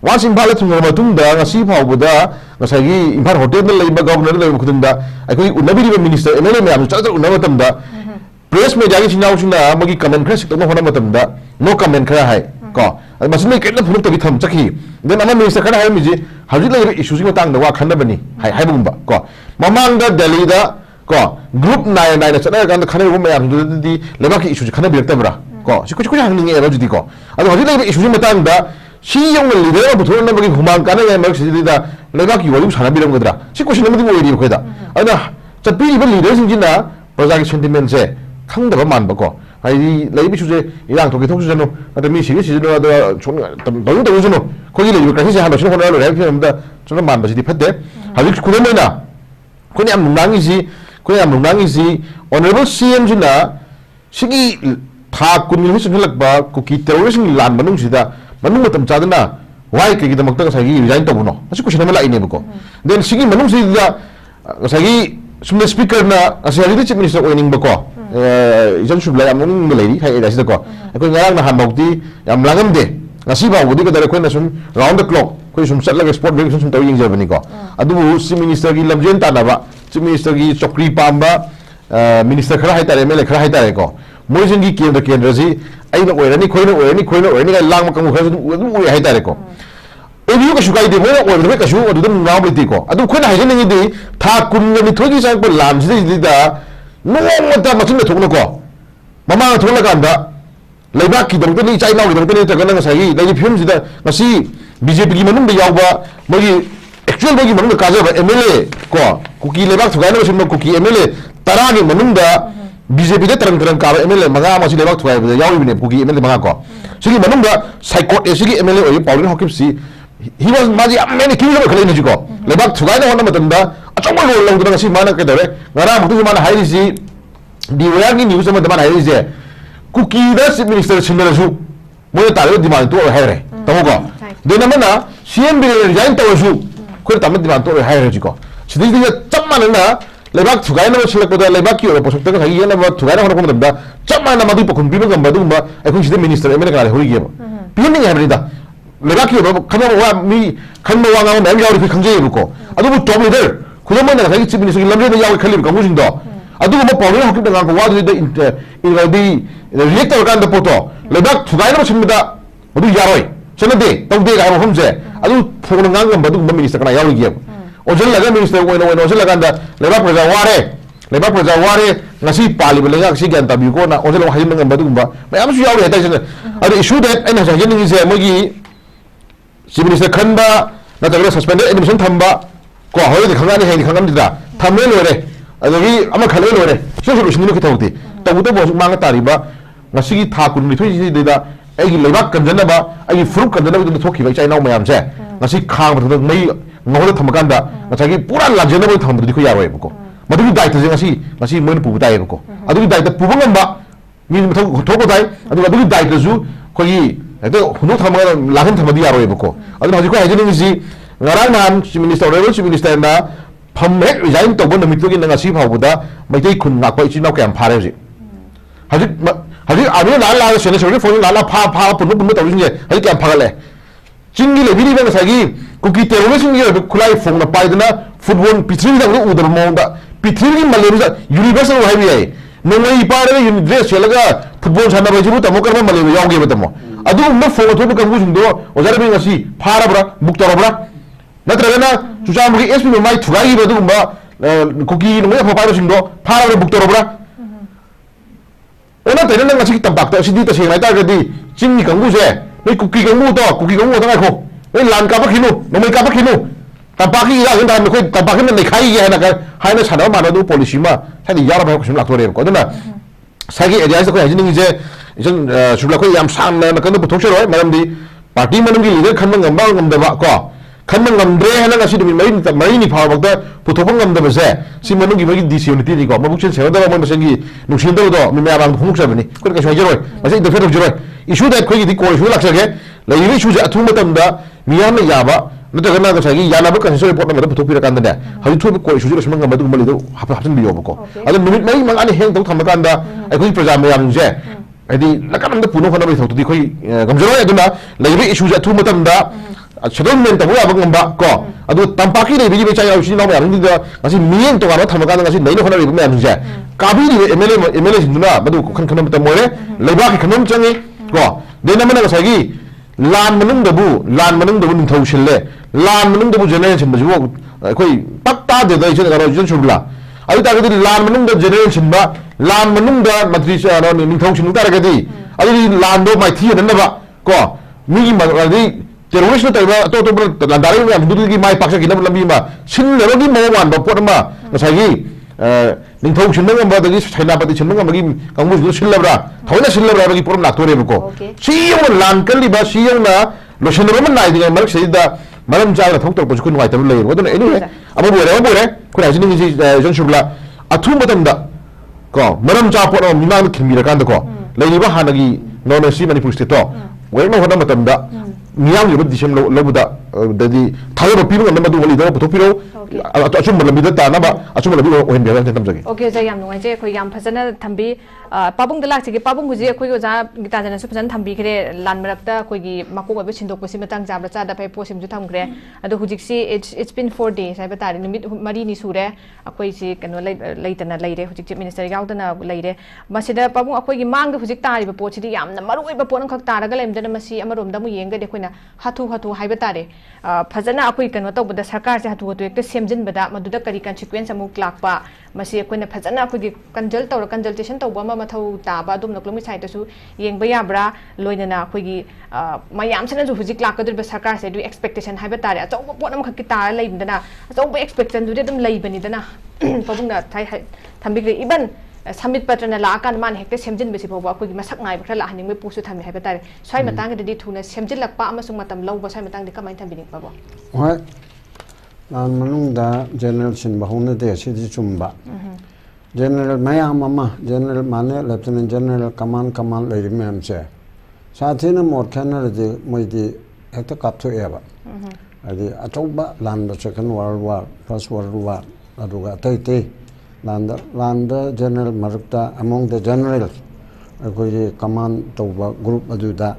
वास इम्फाल थुंग मतुंगदा ngasi फावबदा ngसागी इम्फाल होटल ने लेबा गवर्नर लेबा खुदुंदा अखोई उनबिरिबा मिनिस्टर एमएलए मैम चल चल उनबा तमदा प्रेस मीडिया की सिनाउसिना मगी कमेंट खरा सितनो होना मतमदा नो कमेंट खरा है को मसले केटना फुलुक तबि थम चखि देन अमा मिनिस्टर खरा है मिजे हजि लेबा इशू सिंग तांग वा खनबनी हाय हायबुंबा को ममांग दिल्ली दा को ग्रुप 9 चना गान खने वो मैम दुदी लेबा की इशू खने बिरतबरा को सिकुच कुछ हंगिंग एरो जुदी को अदो हजि लेबा इशू सिंग तांग दा सी यंग लीडर बुथोर नबगी हुमांग काने या मक सिदी दा लेबा की वलु साना बिरमगदरा सि क्वेश्चन नमदि ओइरि खोदा अना चपि लीडर सिंगिना प्रजा की सेंटिमेंट से खंगदबा मानबको हाइदि लेबि सुजे इरांग थोके थोक सुजनो अद मी सिरि सिजनो अद छोन दंग दंग सुनो खोगि लेबि क्राइसिस हानो सुनो होना रे फिल्मदा सुनो मान बसिदि फदे हाजि खुदमेना कोनि आम नुंगांगि सि ऑनरेबल सीएम जिना सिगि था कुनि हिस हलकबा कुकी टेररिस्ट लान मनुंग सिदा मनुंग मतम चादना वाइ के गिदमक्ता सागी रिजाइन तबनो असि क्वेश्चन अमा लाइने बको देन सिगि मनुंग सिदा सागी सुमने स्पीकर ना असि चीफ मिनिस्टर ओइनिंग बको इजन सुबला याम नुंग लेरि हाय रासिदा को अखोय ngarang na hanbauti yam langam de ngasi bawudi ko dare khoina sum round the clock khoi sum chatlaga sport break sum taw yingjabani ko adu chief minister gi lamjen tanaba chief minister gi chokri pamba minister khara hay tare mele khara hay tare ko moi jingi kendra ji aina oirani khoina ga lang makam khara adu oi hay tare ko एरियो का शुकाई दे मोय ओय बे कशु अदु दम नाव बिति को अदु खोना हाइजे नंगी दे था कुन नि थोगी सा को लाम सिदे दिदा नोमता मचिन थोकनो को ममा थोला कांदा लेबा की दंग नि चाइना की दंग नि तगन ngसाई लेबि फिल्म सिदा ngasi बीजेपी की मनुंग यावबा मोगी एक्चुअल मोगी मनुंग काजब एमएलए को कुकी लेबा थुगाइनो सिन कुकी एमएलए 10 की मनुंग दा बीजेपी दे तरंग का एमएलए मंगा मसि लेबा थुगाइ बे यावबिने कुकी एमएलए मंगा को सिगी मनुंग दा साइकोट एसिगी एमएलए ओय पाउलिन हॉकिपसी he was maji amene kilo khale ni jiko lebak thugai na hona matamda achoma lo lo dana si mana ke dare ngara mutu mana hairi si diwar ni news ma dama hairi je kuki da chief minister chindara su mo ta le demand to haire tamo ko de na mana cm bi resign to su ko ta ma demand to haire jiko sidi di chamma na lebak thugai na silak da lebak ki ro posok ta ga hi na ma thugai na hona ko matamda chamma na madu pokun bi ba gamba du ma ai kun sidi minister emene ga hori ge pinin ha da लेबाकी खबर वा मी खन्म Vanga ma'am यावरि फि खंजेबको अदुबु top leader खुलमना सागी chief minister लमरे याव खलिब कंगुजिंग दो अदुबु म पावले हकिब दंगा को वादु दे इनदी react कर कांद photo लेबाक थुगाइना मसिमदा अदु यारोय चनदे तौदे गाय मफमजे अदु फोन ngang बदु मिनिस्टर kana यावरि गे ओजन लगा मिनिस्टर ओइनो ओजन लगांदा लेबाक प्रजा वारे ngasi pali belenga si gan tabi ko na ओजन हाजिन ngang बदु बा मैम सु यावरि हेता जन अदु इशू दैट एना जागिन से मोगी चीफ मिनिस्टर खनबा नतगरा सस्पेंडेड एडमिशन थंबा को होय खंगानी है खंगमदिदा थमले लोरे अदगी अमा खले लोरे सोसो लोसिनि को थौति तबुतो बोस मांगा तारिबा ngasi tha kun ni thoi ji da ai leibak kanjana ba ai fruit kanjana ba thokhi bai chainau mayam se ngasi khang ba mai ngol thamakan da ngasi pura lajena ba thambdu di ko yaroi ba ko madu dai ta ngasi mon pu dai ba ko adu dai ta pu ngamba mi thoko dai adu dai ta ju ko yi ado huno thamaga lahan thamadi yaroi ba ko adu haji ko haji si ngarang nan chief minister na pham hek resign to bon mitu gi ngasi phawbuda maitei khun na ko ichinaw kyam phare ji haji abi la sene sore phone la pha punu tawin je haji kyam phagale chingi le biri ba ngasi kuki terrorist ni ada kulai phone na pai dana football pitri da udar monda pitri malaysia universal highway ai nongai ipare ni dress chelaga football sana bajibu tamo karma malaysia yauge batamo adu me phone to ka bujindo ozara bi ngasi phara bra book torabra natragana chuchamri sp mai thugai badu ba kuki nongai phara sindo phara bra book torabra ona tena nang ngasi tambak ta sidi ta sengai ta gadi chingni kangu je nei kuki kangu to ta ngai kho ei lan ka ba khinu nomai ka ba khinu tambaki ya gan da khoi tambaki nei khai ye na ka haina sana ma do policy ma sai ya ra ba khum lak thore ko dana sai gi area sa ko hajini je jon shubla ko yam sang na kan bu thok roi maram di party manam gi leader khan ngam ba ngam da ba ko khan ngam dre hana ngasi du mai ni phaw bak da pu thok ngam da ba se si manam gi gi disunity ni ko ma bu chen se da ba mo sengi nu shin da do mi ma bang phuk sa bani ko ka shoi roi ma sai interfere roi issue that ko gi di ko issue lak sa ge la yi issue ja thu ma tam da miyam na ya ba नतगना का सगी याना बक कंसो report ना मदद पुथोपि रकांदा ने हजि थोब कोइ सुजु रसमन गमदु मलिदो हपन बियो बको अद minute मई मंगानी हेंग तौ थमकांदा अखोइ प्रजा मयाम जे अदि लकनम द पुनो फना बै थौतुदि खोइ गमजरो अदुना लैबे इशु जा थु मतमदा सेटलमेंट तबु या बंगबा को अदु तंपाकी नै बिजि बेचा याउसि नाव याम दिदा ngasi मियें तो गानो थमकांदा ngasi नैनो फना बिबो मयाम जे काबि नि एमएलए सिंदुना बदु खन खनम त मोरे लैबा की खनम चंगी को देना मना ngasi lan manung dabu ningthau sille lan manung dabu generation bajibo khoi pakta de dai chen garo jun shubla ai ta gadi lan manung da generation ba lan manung da matri cha no ningthau shin ta gadi ai lan do mai thi nan ba ko mi ma gadi terrorist ta ba to lan dari mi am du gi mai paksa gi nam lambi ma shin le ro gi mo wan ba pot ma sai gi ningthau shin ngam ba dagi china pati shin ngam gi kangmu ju shin labra thoina shin labra gi porom nak tore ko si yong lan kali ba si yong na lo shin ro man nai dinga marak sei da maram cha la thok tor ko kun wai tar le ro don anyway abu bore ko ra jin gi jon shubla athu matam da ko maram cha po no mi ma khim mi ra kan da ko le ni ba hanagi no no si manipur state to we no hoda matam da miyam yu di shem lo bu da di thayo ba piru ngam du wali da bu thopiro achum malam bi da ta na ba achum malam bi o hen bi tam jagi okay ja yam no je khoi yam phajana thambi pabung da lak chi pabung gu je khoi go ja gita jana su phajana thambi khre lan marak ta khoi gi makok ba chindok ko sim tang jabra cha da pai posim ju tham khre adu hujik si it's been 4 days ai ba tari nimit mari ni sure akoi si kano leitana leire hujik chief minister yaudana leire masida pabung akoi gi mang da hujik tari ba pochi di yam na maroi ba ponam khak taraga lemdana masi amarom da mu yenga de khoina hatu hai ba tare phajana akoi kano to bada sarkar se hatu to ekta semjin bada maduda kari consequence amu klakpa masi akoina phajana akoi gi consultation to ba ma thau ta ba dum noklomi side su yengba yabra loinana akoi gi mayam sana ju hujik klakadri ba sarkar se du expectation hai ba tare achaw ponam khak ki ta leimdana achaw ba expectation du de dum leibani dana pabungna thai thambigre iban samit patrana la kan man hekte semjin besi phoba ko gi masak ngai bkhra la haning me pusu thami hai batare swai matang de thuna semjin lakpa amasung matam lau ba swai matang de kamai thambini pabo hoi lan manung da general sin bahuna de si di chumba general mayam mama general mane lieutenant general command le mem che sathina mor khana de moi di hekta kap tho eba adi atoba lan da second world war first world war aduga tai Landa general marukta among the generals akoi command to group aduda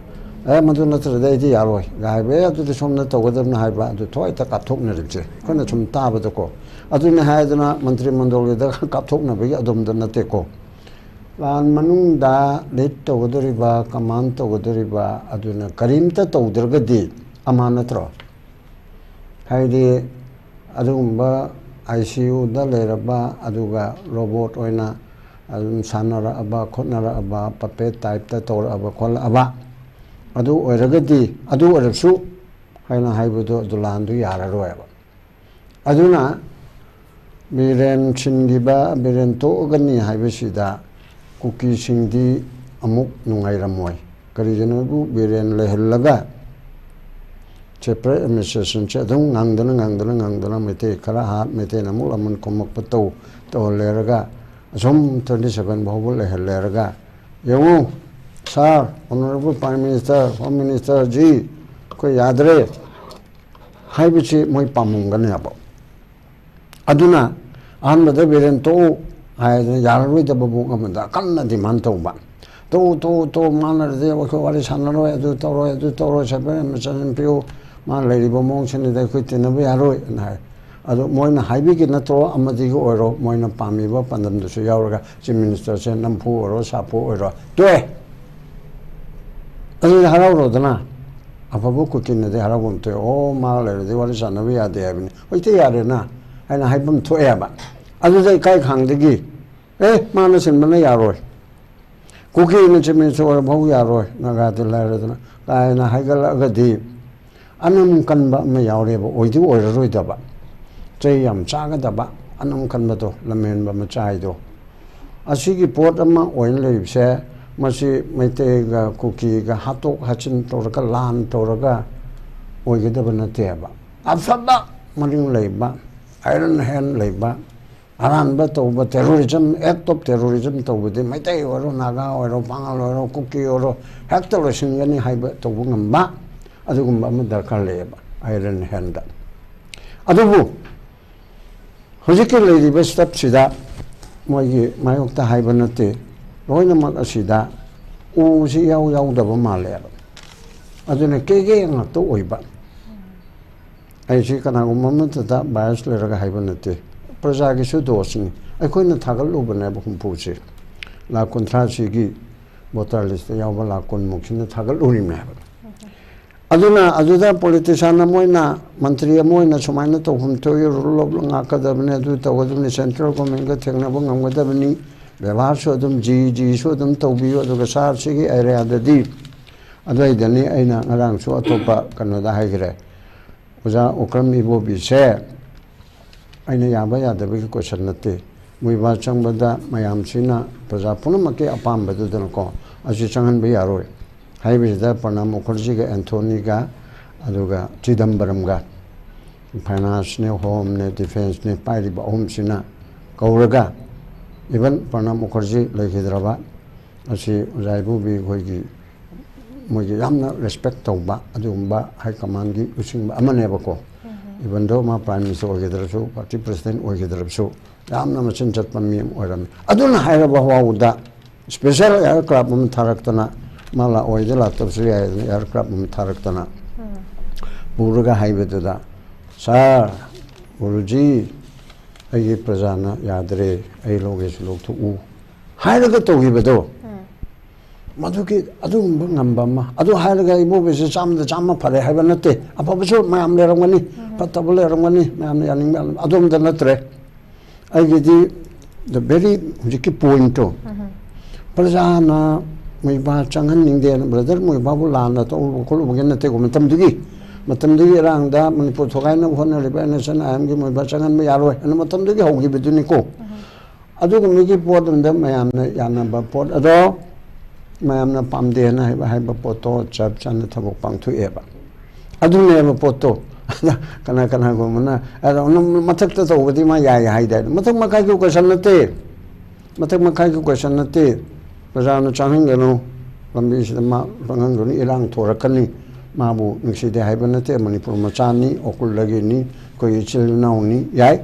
madu na tra dai di yaroi gai be adu de somna to gadam na hai ba adu thoi ta kap thok na ribche kona chum ta ba ko adu na hai dana mantri mandol da kap thok na be adum da na te ko lan manung da let to godori ba command to godori ba adu na karim ta to dirga di amanatro hai di adu ba ICU da leraba aduga robot oina adum sanara aba khonara aba puppet type ta tor aba khol aba adu oiragadi adu orsu haina haibudo dulandu yara roeba aduna biren chindiba biren to gani haibesida kuki singdi amuk nungai ramoi kari janabu biren lehellaga chepre administration che dong ngangdana mete kala hat mete namul amun komak pato to leraga som 27 bahubul leraga yongu sir honorable prime minister home minister ji ko yadre hai bichi moi pamungan ya ba aduna an bada beren to hai yarui da babu amanda kanna demand to ba to mana de ko wali sanaro adu toro sabe administration pio मा लेरिबो मोंग सने कोई तेनबो यारोय ना अदो Moina Hibi के नत्रो अमदि को ओरो Moina पामीबो पंदम दुसु यावरगा chief minister से नमफु ओरो सापो ओरो तोय अदो हरावरोदना अफबो कुकिन दे हरावम तो ओ मा लेरदे वारि सनबो यादे हाबिनि होइते यारेना आइना हाइबम थोयाबा अदो जै काई खांदगी माना सिनबना यारोय कुकी ने चीफ मिनिस्टर ओरो बहु यारोय नगादे लारदना कायना हाइगलगदि अनम कनबा मे यावरेबो ओइदि ओइररोइदबा चै याम चागदबा अनम कनबदो लमेनबा मचाइदो असिगी पोट अमा ओइन लेबसे मसी मैतेगा कुकीगा हातोक हाचिन तोरका लान तोरका ओइगदबा नतेबा अफबा मरिंग लेबा आयरन हैंड लेबा अरानबा तोबा टेररिज्म एक्ट ऑफ टेररिज्म तोबदे मैते ओरो नागा ओरो पांगल ओरो कुकी ओरो हेक्टर सिंगनी हाइबा तोबु ngamba अदुगुम्बा अमा दरकार लेबा आयरन हैंड अदुबु हुजिके लेरिबा स्टेप सिदा मोइगी मायोक्ता हाइबा नते लोइनमक असिदा उसी याव यावदबा मालेबा अदुने केगे ngakto ओइबा आइसी कनागुम्बा मतदा बायस लेरगा हाइबा नते प्रजा की दोषनी अखोइना थागलुबने हुंपुसे लाख कुंथ्रासीगी वोटर लिस्ट यावबा लाख कुनमुखिना थागलुरिमे अदुना अदुदा पॉलिटिशियन मोइना मंत्री मोइना सुमाइना तोहुम तोय रूल ऑफ ngakadabne अदु तवदुने सेंट्रल गवर्नमेंट का थेंगनाबो ngamgadabni व्यवहार सो अदुम जी सो अदुम तौबियो अदुगा सार सिगी एरिया ददी अदुइदनी आइना ngarang सो अतोपा कनोदा हाइगरे ओजा ओक्रम इबो बिसे आइना याबा यादबगी क्वेश्चन नते मुइबा चंगबदा मयामसिना प्रजा पुनमके अपामबदुदनको असि चंगनबे यारोय हाइबिदा प्रणब मुखर्जी का एंथोनी का अदुगा चिदम्बरम का फाइनेंस ने होम ने डिफेंस ने पाइरिब अहुम सिना कौरगा इवन प्रणब मुखर्जी लेखिद्रबा असि जायबु बि खोइगी मोइगी यामना रेस्पेक्ट तौबा अदुगुम्बा हाई कमांड की उसिंबा अमनेबको इवन दो मा प्राइम मिनिस्टर ओइगेद्रसु पार्टी प्रेसिडेंट ओइगेद्रसु यामना मचिन चटपा मियम ओइरम अदुना हाइरबा हवाउदा स्पेशल एयरक्राफ्ट म थारक्तना माला ओइदे लातबसु याय एयरक्राफ्ट म थारक्तना पुरगा हाइबेदुदा सर गुरुजी अई प्रजाना यादरे अई लोगेसु लोग थु उ हाइरगा तोगिबदो मधुकी अदुगुम्बा ngambama adu hairaga ibobese chamda chamma phare haiba nate apabasu mayam lerangani patabul lerangani mayam yaning adumda natre aigidi the very hujiki point to prajana muiba changan ningde brother muiba bu lana to kolu bugen nate ko matamdugi rangda manipur thogaina hona riba nation am gi muiba changan me yaroi an matamdugi hogi beduni ko adugumigi podunda mayam na yana ba pod ado मैम पामदे पोतो चप चन थबक पांथुएबा अदुनेबा पोतो कना कना गुमना मथक तौबदी मा याय हाइदा मथक मखाई को क्वेश्चन नते मथक मखाई को क्वेश्चन नते प्रजान चाहंगनो लंबी सिदमा पंगंगनि इरांग थोरकनी माबु निसिदे हाइबा नते मणिपुर मचानी ओकुल लगेनी कोई चिलनाउनी याय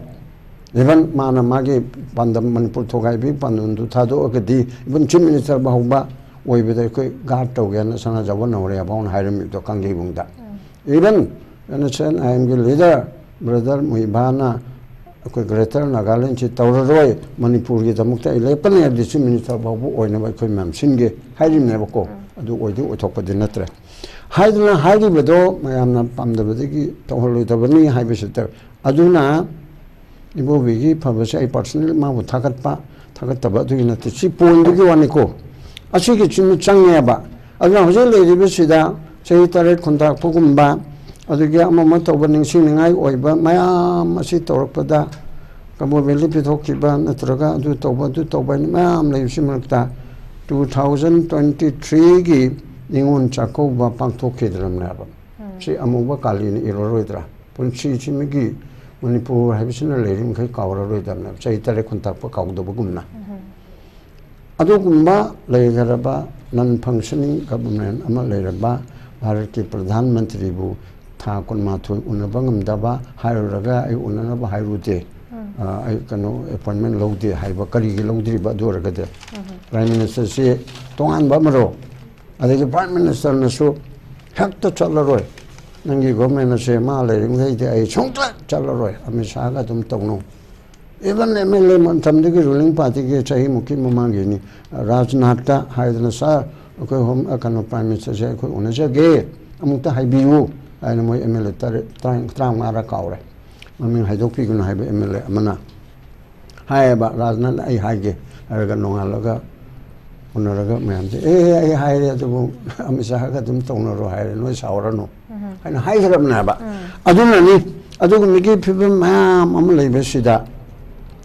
इवन माना मागे पंदम मणिपुर थोगाइबी पंदुंदु थादो अगदी इवन चीफ मिनिस्टर बाहुबा ओइबदे कोई गार्ड तौगेन सना जब नौरे बाउन हाइरमी तो कंगी बुंगदा इवन एनएसएन आईएम के लीडर ब्रदर मुइबाना कोई ग्रेटर नागालैंड ची तौररोय मणिपुर की दमुक्ता इलेपन है चीफ मिनिस्टर बाबू ओइना बाय कोई मैम सिंगे हाइरिमनेबको अदु ओइदि ओथोकपदि नत्रे हाइदना हाइरिबदो मयामना पामदबदगी तौहलोइदबनी हाइबसित अदुना इबोबिगी फबसे आई पर्सनल माबु थागतबा दुगी नते सी पॉइंटगी वानिको असिगी चिनु चंगेबा अदुना हजे लेरिबसिदा चही तरेट खुंदा फुगुम्बा अदुगी अमम तौबा निंसिंगाई ओइबा मयाम असि तौरपदा कबो बेलि पिथोकिबा नत्रगा अदु तौबा मयाम लेबिसिमक्ता 2023 गी निंगुन चाकोबा पांथोकेद्रमनाबा सि अमुबा कालिनि इरोरोइद्रा पुंसी चिमिगी मणिपुर हाइबिसिना लेरिम खै कावररोइदमना चही तरेट खुंदा कावदबगुमना अदुगुम्बा लेगरबा नन फंक्शनिंग गवर्नमेंट अमा लेरबा भारत के प्रधानमंत्री बु था कुनमाथु उनबंगमदबा हायरगा आई उननबा हायरुते आई कनो अपॉइंटमेंट लौदे हाइबा करिगी लौद्रिबा दोरगदे प्राइम मिनिस्टर से तोंगान बमरो अदे प्राइम मिनिस्टर नसु हेक्ट चलरोय nangi government se ma le ring hei de ai chongta chalaroi amisa ga dum tongno even MLA man tamde ki ruling party ke chahi mukhi mamangi ni Rajnath ta haidna sa ko home akano prime minister se ko una je ge amukta haibiu aina moi MLA tar trang ara kaure mamin haidok pi kun haibe MLA amana hai ba Rajnath ai haige aga nongalaga unaraga mayam je ai haire tu amisa ga dum tongno ro haire noi saurano aina haigram na ba aduna ni adugu migi phibam mam amlai besida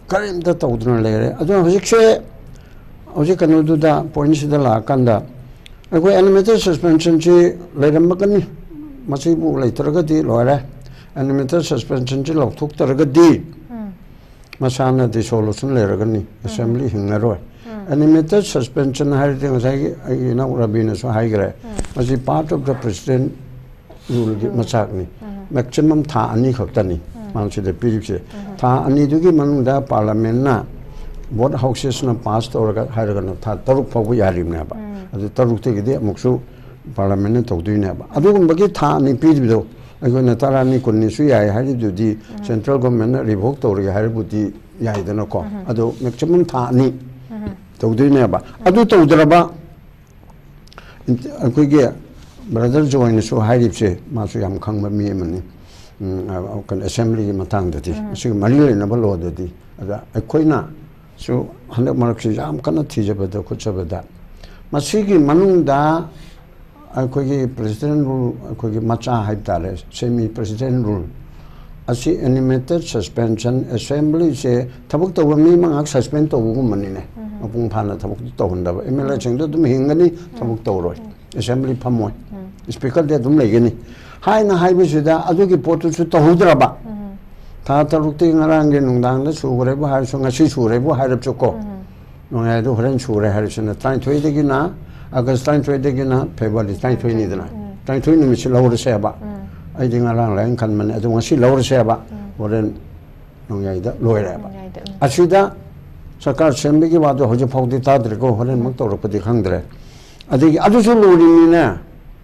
karim da tawduna lere aduna hojikse hojik kanu da point sida la kanda ko animated suspension ji leram makani masi bu lai taraga di lore animated suspension ji lok thuk taraga di masana di solution lere gani assembly hingaro animated suspension hari thing sai na RABI na so hai gre masi part of the president rule gi machak ni maximum tha ani khaktani manchi de piripse tha ani dugi manungda parliament na vote houses na pass toraga hairaga na tha taruk phabu yarim na ba adu taruk te gide muksu parliament na tawdui na ba adu gum bagi tha ani pirbido ago na tarani kunni su yai hari dudi central government na revoke toraga hari budi yai dana ko adu maximum tha ani tawdui na ba adu tawdra ba ago ge brother join so haripse masu yam khangba mi mani kan assembly matang dati si mali na balo dati ada akoina so handak marak si yam kana thijabada kuchabada masigi manungda akoi president rule akoi macha haitale semi president rule asi animated suspension assembly se thabuk to mi mangak suspend to gu manine apung phana thabuk to honda MLA chengdo dum hingani thabuk to roi assembly phamoi speaker de dum legeni haina haibisida adugi potu su to hudraba ta tarukti ngarang ge nungdang na sugre bu har sunga si sure bu harap choko nonga do horen sure har suna tain thoi de gina august tain thoi de gina february tain thoi ni dana tain thoi ni mi lawr se ba ai ding ngarang lang kan man adu ngasi lawr se ba horen nonga ida loira ba asida sarkar sembe gi wado hoje phawdi ta dre ko horen mak to ropadi khangdre adigi adu su lori ni na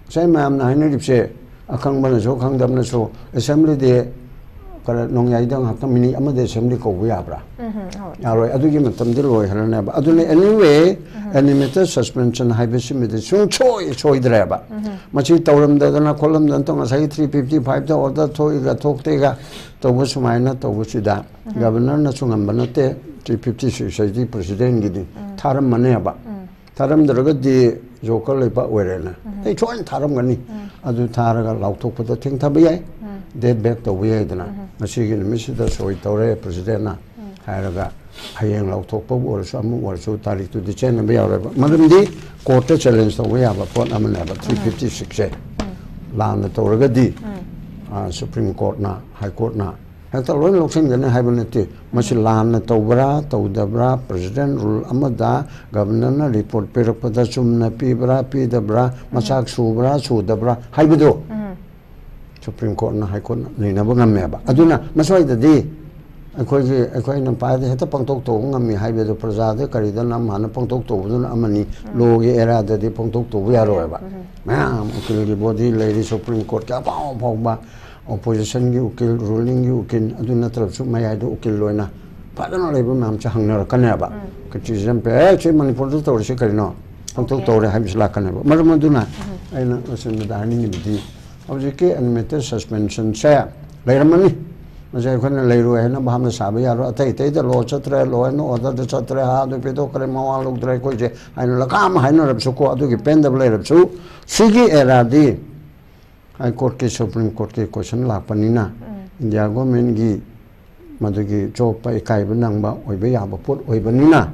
sai mam na haina ripse akang bana so khang dam na so assembly de kala nong yai dang hakta mini amade assembly ko ya bra yaroi adu gi matam de loi halana ba adu ne anyway animated suspension haibesi me de so choi dra ba machi tawram da na kolam dan to ngasai 355 da order thoi ga thokte ga to bu sumaina to bu sida governor na sungam banate 356 sai di president gi di tharam mane ba tharam draga di joker le ba werena ei choin tharam gani adu tharaga lauthok pada thing thabiyai dead back to we dana masigi misida soi tore president na hairaga hayeng lauthok pa or samu or so tarik tu di chen ba yara madumdi court challenge to we aba pot amana ba 356 la na toraga di supreme court na high court na hekta loin loksen gane haibanati masi la na tobra tawdabra president rule amada governor na report perakpada chumna pibra pidabra masak subra sudabra haibado supreme court na high court ni na bangam meba aduna masoi da di akoi na pa de heta pangtok to ngami haibado praja de karida na mana pangtok to dun amani logi era da de pangtok to ya ro ba ma ukili body lady supreme court ka pa ba opposition gi ukil ruling gi ukil aduna taraf su maya do ukil loina padana leba mam cha hangna kana ba criticism pe che manipur to ri karino pangtok to re habisla kana ba marmaduna aina asen da ni di objeke animated suspension sa leiramani majai khana leiru hai na baham sa ba yaro atai tai da lo chatre lo no order da chatre ha do pe do kare mawa lok drai ko je aina la kam haina rab su ko adu gi pen da leiram su sigi era di high court ke supreme court ke question la panina india government gi madugi job pa ikai banang ba oi ba ya ba pot oi banina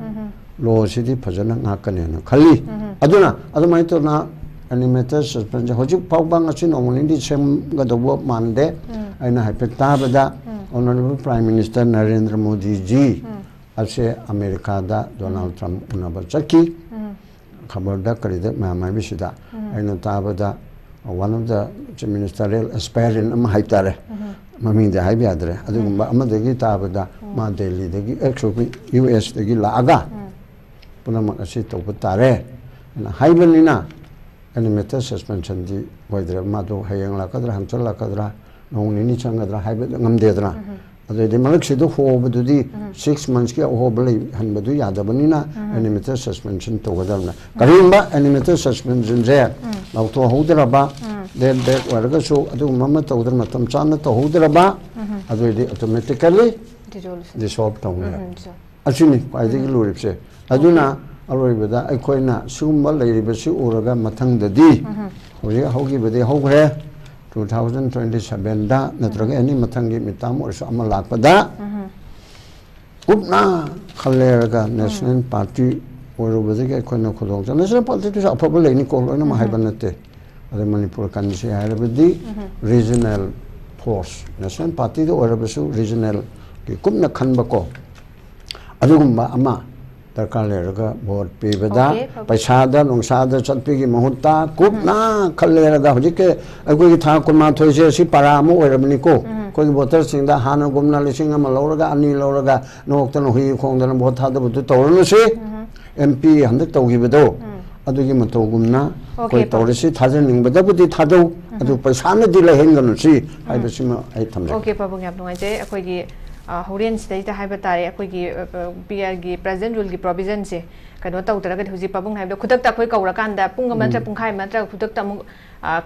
lo sidi phajana nga kane na khali aduna adumai to na animated suspension hojik pawbang asin omolindi sem ga dobo mande aina haipeta bada honorable prime minister narendra modi ji ase america da donald trump unaba chaki khabar da karida ma bisida aina tabada one of the ministerial aspirant am haitare mami de haibi adre adugumba amadagi tabada ma delhi dagi actually us dagi laaga punama asi to butare na haibanina animated suspension di waidra madu hayang la kadra hamchal la kadra nong nini changadra haibe ngamdedra adu de malak sidu ho badu di 6 months ki ho bali han badu yada banina animated suspension to gadamna karimba animated suspension je law to hodra ba then back warga so adu mama to udra matam chana to hodra ba adu de automatically dissolve tawna achini paidi ki luripse aduna अरोइबदा अखोइना सुगुम्बा लैरिबसि उरगा मथंगददि होजि हौगिबदि हौग्रे 2027 दा नत्रगा any मथंगी मिताम ओरसु अमा लाकपदा उपना खलेरगा national party ओरबदि के अखोइना खुदोंग national party तो अफबा लैनि कोलोना माहाइबा नते अदे मणिपुर कानसे हाइरबदि regional force national party दो ओरबसु रीजनल की कुमना खनबको अदुगुम्बा अमा दरकार लेरगा वोट पीबदा पैसादा नोंसादा चटपीगी महुत्ता कुपना खलेरगा हजिके अगोगी था कुमा थोइसे सि परामो ओरबनिको कोई वोटर सिंदा हाना गुमना लिसिंग अमा लौरगा अनि लौरगा नोक्तन हुई खोंदन वोट थादबदु तौरनुसि एमपी हंदक तौगिबदो अदुगी मतौगुमना कोई तौरसि थाजनिंगबदबुदि थादौ अदु पैसाना दि लहेंगनुसि हाइबसिमा आई थमजे ओके पाबुंग याब नुंगाइजे अखोगी होरेन सिदैता हाइबा तारे अखोगी पीआर गी प्रेजेंट रूल गी प्रोविजन से कनो तौतरगा हुजि पाबुंग हाइबा खुदकता अखोई कौरकांदा पुंग मंत्र पुंखाइ मंत्र खुदकता मु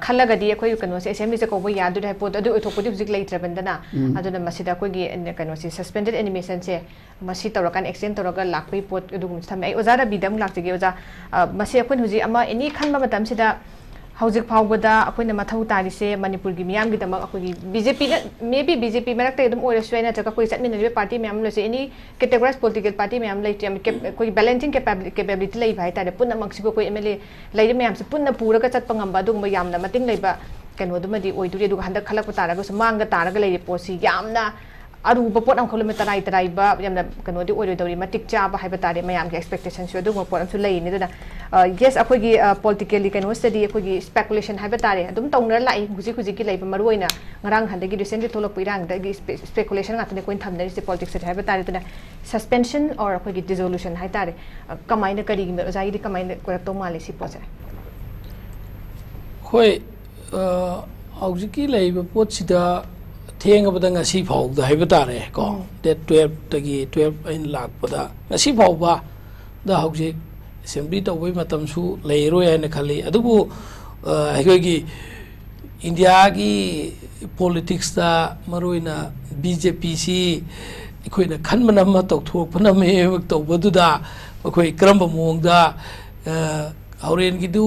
खल्लगदी अखोई कनो से असेंबली से कौबो यादु हाइ पोत अदु ओथोपदि हुजि लेइत्रबंदना अदुना मसिदा अखोगी कनो से सस्पेंडेड एनिमेशन से मसि तौरकान एक्सटेंड तौरगा लाक्पै पोत अदुगुम थम आई ओजारा बिदम लाक्तिगे ओजा मसि अखोन हुजि अमा एनी खनबा मतम सिदा हौजिक फाउबदा अखोइना मथौ तारिसे मणिपुर गी मियाम गी दमक अखोगी बीजेपी मे बी बीजेपी मरक्ते एकदम ओरसु आइना जका कोइ चटमिनबे पार्टी म्याम लसे एनी कैटेगराइज पॉलिटिकल पार्टी म्याम लैते कोइ बैलेंसिंग कैपेबिलिटी लै भाई तारे पुन्ना मक्सिबो कोइ एमएलए लैरे म्याम से पुन्ना पुरगा चटप ngamba दुगम यामना मतिंग लैबा कनो दुमदी ओइदुरे दुग हंदक खलक तारगा सु मांगा तारगा लैरे पोसी यामना अरुब पोट अंखोलमे तराई तराइबा यामना कनोदि ओइदौरी मतिक चाबा हाइबा तारे मयाम के एक्सपेक्टेशन सु दुगम पोट अमसु लैनि दुना yes अखोगी पॉलिटिकली कनो स्टडी अखोगी स्पेकुलेशन हाइबा तारे अदुम तौनर लाई हुजि हुजि की लैबा मरुइना ngarang handagi recently tholok pirang dagi speculation ngatne कोइन थमनरि से पॉलिटिक्स से हाइबा तारे तुना सस्पेंशन और अखोगी डिसोल्यूशन हाइ तारे कमाइना करिगी मे ओजाइदि कमाइना कोरतो माले सि पोसे खोइ औजिकी लैबा पोचिदा थेंगबदा ngasi फाउदा हाइबा तारे को डेट 12 तगी 12 इन लाखपदा ngasi फाउबा दा हौजि असेंबली तौबई मतमसु लेरो याने खली अदुबु अखोगी इंडिया की पॉलिटिक्स दा मरोइना बीजेपी सी अखोइना खनमना म तौथोकफना मे तौबदुदा अखोइ करम मोंगदा हौरेन गिदु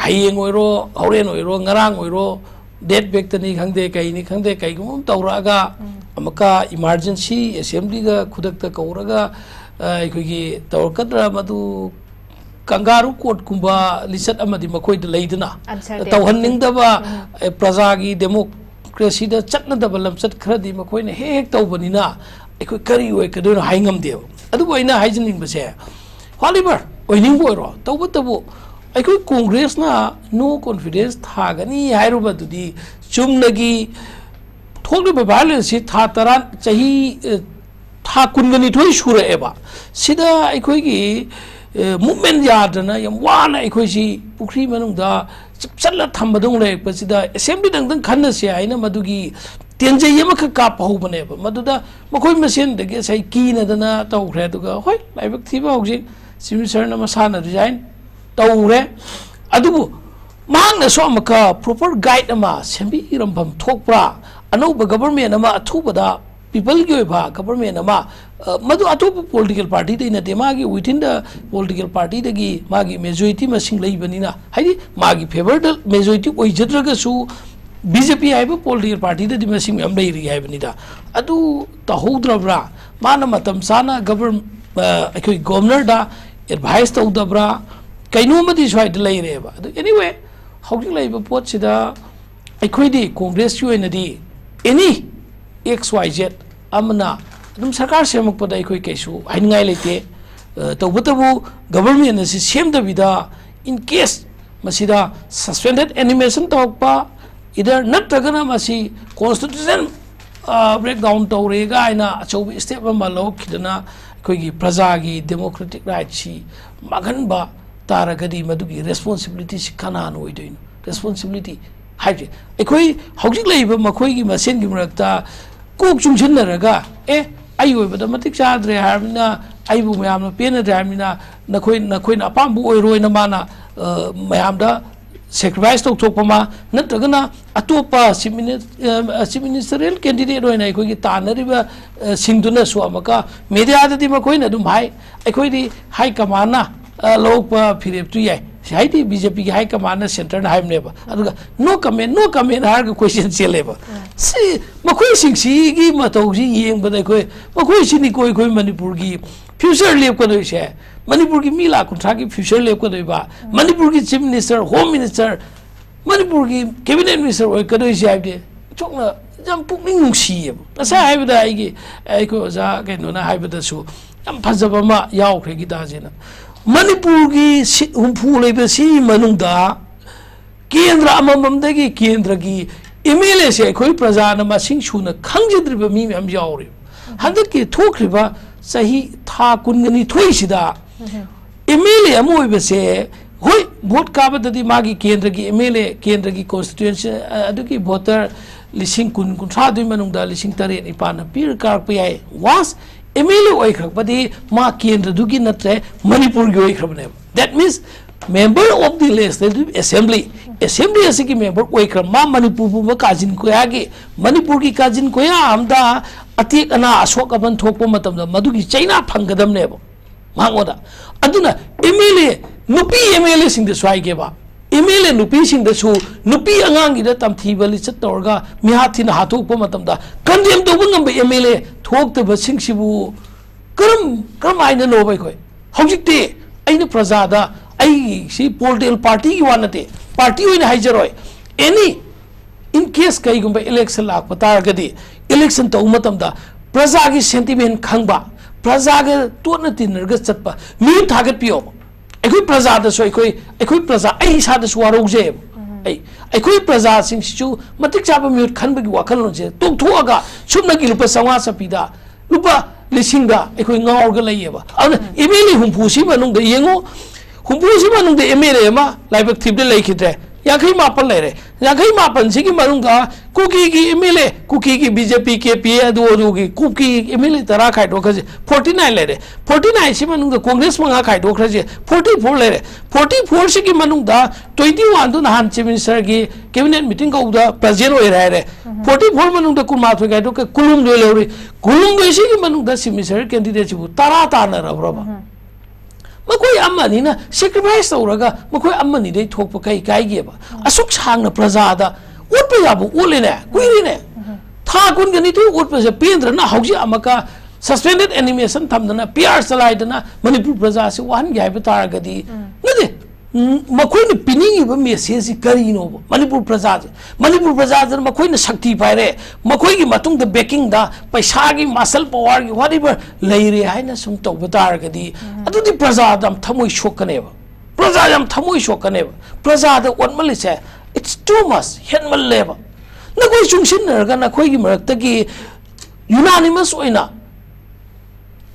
हायेंग ओइरो हौरेन ओइरो ngarang ओइरो डेट बेक तनी खंगदे कइनी खंगदे कइगुम तौरागा अमका इमरजेंसी असेंबली गा खुदकता कौरगा अखोगी तौरकद्रा मदु कंगारू कोर्ट कुंबा लिसट अमदि मखोइ द लैदना तौहननिंगदबा प्रजागी डेमोक्रेसी द चटनदबा लमचट खरदि मखोइने हेक तौबनिना अखोइ करी ओइ कदोन हाइंगमदेव अदु बोइना हाइजनिंगबसे हॉलिबर ओइनिंग बोइरो तौबतबु अखोइ कांग्रेस ना नो कॉन्फिडेंस थागनी हाइरुबदुदि चुमनगी थोगबे वायलेंस था तरान चही था कुनगनी थोइ सुरेबा सिदा अखोइगी मूवमेंट यादना यम वाना अखोइसी पुखरी मनुंगदा चपचल्ला थंबदों लेपसिदा असेंबली दंदं खन्नसे आइना मदुगी तेंजे यमख काप होबनेबा मदुदा मखोइ मसेन दगे सै कीनदना तौखरे दुगा होय लाइबक थिबा होजि सिमिसर न मसाना डिजाइन तौरे अदुबु मांगना सोमका प्रॉपर गाइड अमा सेंबी रंभम थोकप्रा अनौब गवर्नमेंट अमा अथुबदा people की ओइबा गवर्नमेंट अमा मदु अतोप पॉलिटिकल पार्टी दे नते मागी विथिन द पॉलिटिकल पार्टी दगी मागी मेजॉरिटी मसिंग लैबनिना हाइदि मागी फेवर्ड मेजॉरिटी ओइजद्रगसु बीजेपी आइबो पॉलिटिकल पार्टी दि मसिंग हम लैरि हाइबनिदा अदु तहौद्रब्रा माना मतम साना गवर्नमेंट अखोइ गवर्नर दा एडवाइस तौदब्रा कैनो मदि स्वाइद लैरेबा अदु एनीवे हौजि लैबा पोट सिदा अखोइदि कांग्रेस की ओइनदि any XYZ amna dum sarkar semukpada ikoi kaisu haingai leite tawbatabu government asi semda bida in case masida suspended animation tawpa either not tagana masi constitution breakdown tawrega aina achobi step ma lo khidana ikoi gi praja gi democratic right chi magan ba तारगदी मदुगी responsibility से कनान होइदोइनो responsibility हाइजे एखोई हौजिक लेइबा मखोइगी मसेन गी मरक्ता Coke चुंगसिनरगा ए आई ओइबदा मतिक चाद्रे हारमिना आइबु मयामना पेनद्रे हारमिना नखोइना अपामबु ओइरोइना माना मयामदा sacrifice to pama natragana atopa ministerial candidate hoina ekoi gi tanariba singduna suamaka media da di makoina dum hai ekoi di high command lopa phirep tu yai sai di BJP gi high command center na haim neba aduga no comment har ga question cheleba si makoi sing si gi matau si yeng ba ekoi makoi sini koi Manipur gi future lep ko se Manipur ki mila kuntra ki future lep ko ba Manipur ki chief minister home minister Manipur ki cabinet minister oi ko se ai chokna jam pukning nungsi na sa ai ba ai gi ai ko za ke no na ai ba su jam phajaba ma yaw khre gi da jena Manipur ki humpu lebe si manungda kendra amamam da gi kendra gi MLA se koi praja na ma sing chuna khangjidriba mi am yawri handak ki thokriba sahi tha kungani thoi sida MLA amoi bese hoi vote ka badadi magi kendra gi MLA kendra gi constituency aduki voter lising kun tha dui manungda lising tare ni pana pir kar pai was MLA oi khak badi ma kendra dugi natre Manipur gi oi khabne that means member of the legislative assembly asiki member oi kham ma Manipur bu kajin ko yagi Manipur gi kajin ko ya amda atik ana asok aban thokpo matam da madugi China phangadam ne bo mangoda aduna MLA nupi MLA sing de swai ge ba MLA nupi sing de su nupi angang gi da tamthi bali chat torga mi hathi na hathokpo matam da condemn to bungam MLA thok de ba sing sibu karam aina no bai koi hojik te aina praja da ai si political party gi wanate party oina haijaroi any in case kai gumba election lak patar gadi election to matam da praja gi sentiment khangba praja ga tona tinner ga chatpa mi thagat pio ekoi praja da so ekoi praja ai sa da swaro je ekoi praja sing chu matik chapa mi khan bagi wakal no je tok thoaga sumna gi lupa sawa sapida lupa lisinga ekoi ngaur ga layeba ana emeli humpusi manung da yengo humpusi manung da emeli ma laibak thib de laikhidre yakai mapan lere yakai mapan sigi marunga kuki ki MLA kuki ki BJP ke PA do gi kuki MLA tara khai do khaje 49 lere 49 si manunga Congress manga khai do khaje 44 lere 44 sigi manunga 21 do nahan chief minister gi cabinet meeting ko da president oi rahe 44 manunga kurma thoi khai do kulum do lere kulum do sigi manunga chief minister candidate bu tara ta na rabra makoi amani na sacrifice tawraga makoi amani dei thokpa kai ge ba asuk changna praja da utpa yabu ulene kuirine tha kun gani tu utpa se pendra na hauji amaka suspended animation thamdana PR salaidana Manipur praja se wan gai ba tar gadi nade makoi ni piningi ba message kari no Manipur praja makoi na shakti paire makoi gi matung the backing da paisa gi muscle power gi whatever leire haina sum to batar gadi adu di praja dam thamoi shokane ba praja jam thamoi shokane ba praja da onmali se it's too much henmal leba na koi chungsin na na koi gi marak ta gi unanimous oina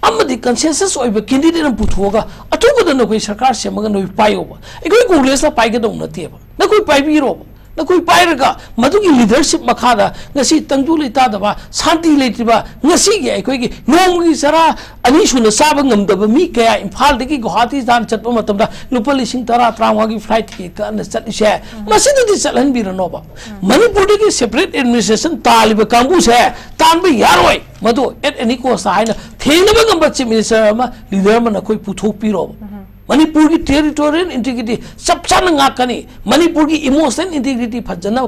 amadi consensus oiba candidate na puthoga atuba na koi sarkar semaga no payo ba ekoi congress la paiga dong na teba na koi pai biro na koi pairaga madugi leadership makhada ngasi tangdu leita da ba shanti leitiba ngasi ge ekoi gi nonggi sara ani suna saba ngamdaba mi kaya imphal de gi guwahati dan chatpa matam da lupali sing tara tramwa gi flight ki ka na chat se masidu di chalan bi no ba Manipur de gi separate administration taliba kambu se tan bi yaroi madu at any cost haina thena ba ngamba chief minister ma leader ma na koi puthok pi ro Manipur ki territorial integrity sabsan ngakani Manipur ki emotional integrity phajana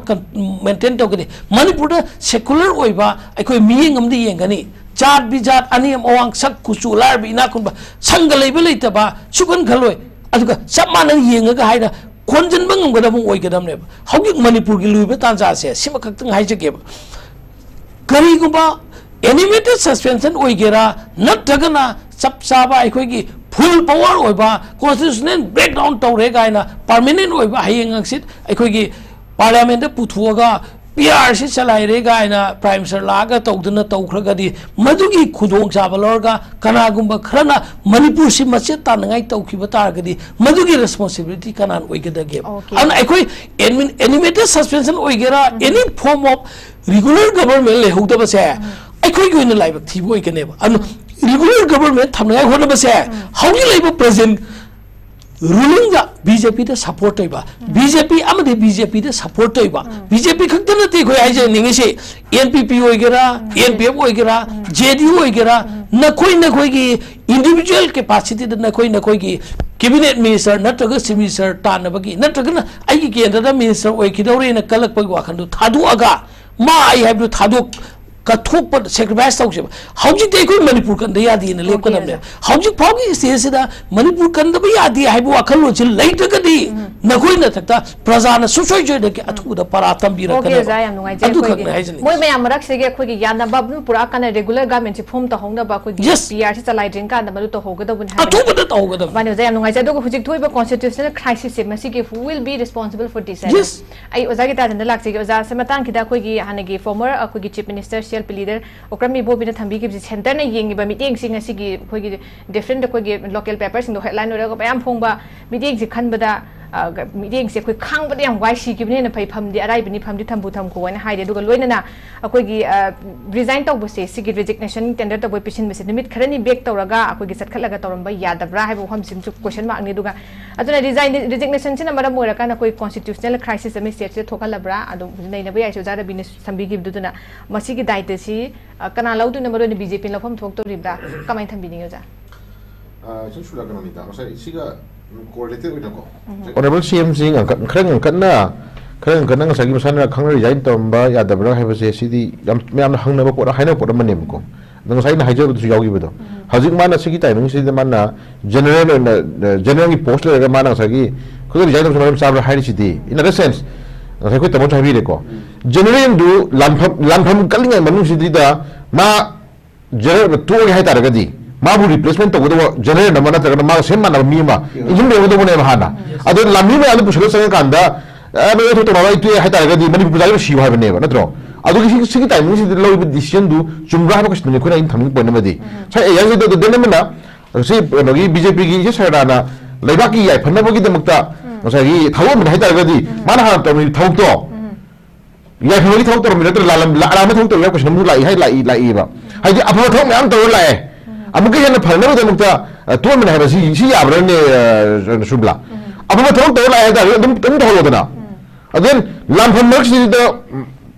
maintain to kani Manipur da secular oiba ekoi miyeng amdi yengani jat bijat ani awang sak kuchu lar bi na kun ba sangalai ba leita ba sukan khaloi aduga samana yengaga haida khonjan bangam gada mu oi gadam ne haugi Manipur ki luiba tanja se sima khaktang haije ke kari guba animated suspension oigera natragana sapsaba ekoi gi full power oiba constitutional breakdown tawre gaina permanent oiba hayeng angsit ekoi gi parliament da puthuaga PR si chalai re ga ina prime minister laga tawduna tawkhraga di madugi khudong chaba lorga kana gumba khrana Manipur si mache tanangai tawkhiba targadi madugi responsibility kanan oigedage an aikoi animated suspension oigera any form of regular government le hudaba se aikoi goina laiba thibo oigeneba an regular government thamngai honaba se hauji laiba present ruling da BJP da support toiba BJP amade BJP da support toiba BJP khakta te khoi ai je ningi se NPP oigera NPF oigera JDU oigera nakoi gi individual capacity da nakoi gi cabinet minister natraga chief minister tanabagi natraga ai gi kendra da minister oikidore na kalak pagi wakhandu thadu aga ma ai have to thadu kathok sacrifice tawse hauji te ko Manipur kan da yadi ne lep kanam ne hauji phagi stage da Manipur kan da yadi hai bu akhal lo chil laita ka di na koi na takta praja na susoi joy da ke athu da paratam bi ra kan okay jai am ngai jai ko moi me am rak se ge khoi gi yana ba pura kan regular government si form ta hong da ba ko gi PR si chalai dring kan da malu to hoga da bun ha athu da to hoga da bani jai am ngai jai do ko hujik thoi ba constitutional crisis se masi ge who will be responsible for this ai oza gi ta da lak se ge oza se matang ki da khoi gi hana gi former ko gi chief minister leader okrami bobi na thambi gi center na yengi ba meeting sing asi gi khoi gi different khoi gi local papers sing do headline ora ko bayam phong ba meeting ji khan bada meeting se khoi khang ba yam wai si gi ne na phai pham di arai bini pham di thambu tham ko na haide du ga loina na khoi gi resign taw bose si gi resignation tender ta boy pisin bese limit kharani back tawraga khoi gi satkhat laga tawram ba yadabra hai bo hom sim chu question mark ni du ga aduna resignation sin mara moira kana koi constitutional crisis ame state se thokalabra adu nei na ba yai chu jara bini sambi gi du na masi gi daite si kana laudu na maro ni BJP lafam thok to ribda kamai thambi ni ga chen sula kana ni ta masa siga correlated with ko honorable CM sing khang kanna khang kanna nga sagi masana khang resign tomba ya dabra ha base sidi yam hangna ba pora haina pora manem ko nang sai na haijo du yawi bedo hajik mana sigi timing sidi mana general post le mana sagi ko resign tomba manem sabra hairi sidi in a sense sai ko tamo thabi re ko general du lanpham kalinga manu sidi da ma general to hai tar gadi mabu replacement to go general na mana tar ma sem mana mi ma injin be go ne bahana adu lami me alu pushlo sang kanda me to ba tu hai tar gadi mani pujai shi ba ne ba natro adu ki sigi time si lo decision du chumra ha ko sne ko na in thaming point ma di sai ya si do de na si no gi BJP gi je sara na leiba ki yai phanna ba gi damakta sai gi thawo me hai tar gadi mana ha to mi thau to ya family thau to mi ratro la ma thau to ya ko sne mu lai hai ba hai di apha thau me am to lai amuke yana phalna ba damakta to me hai ba si ya bra ne subla apha thau to lai da dum to lo da na again lam pham mak si da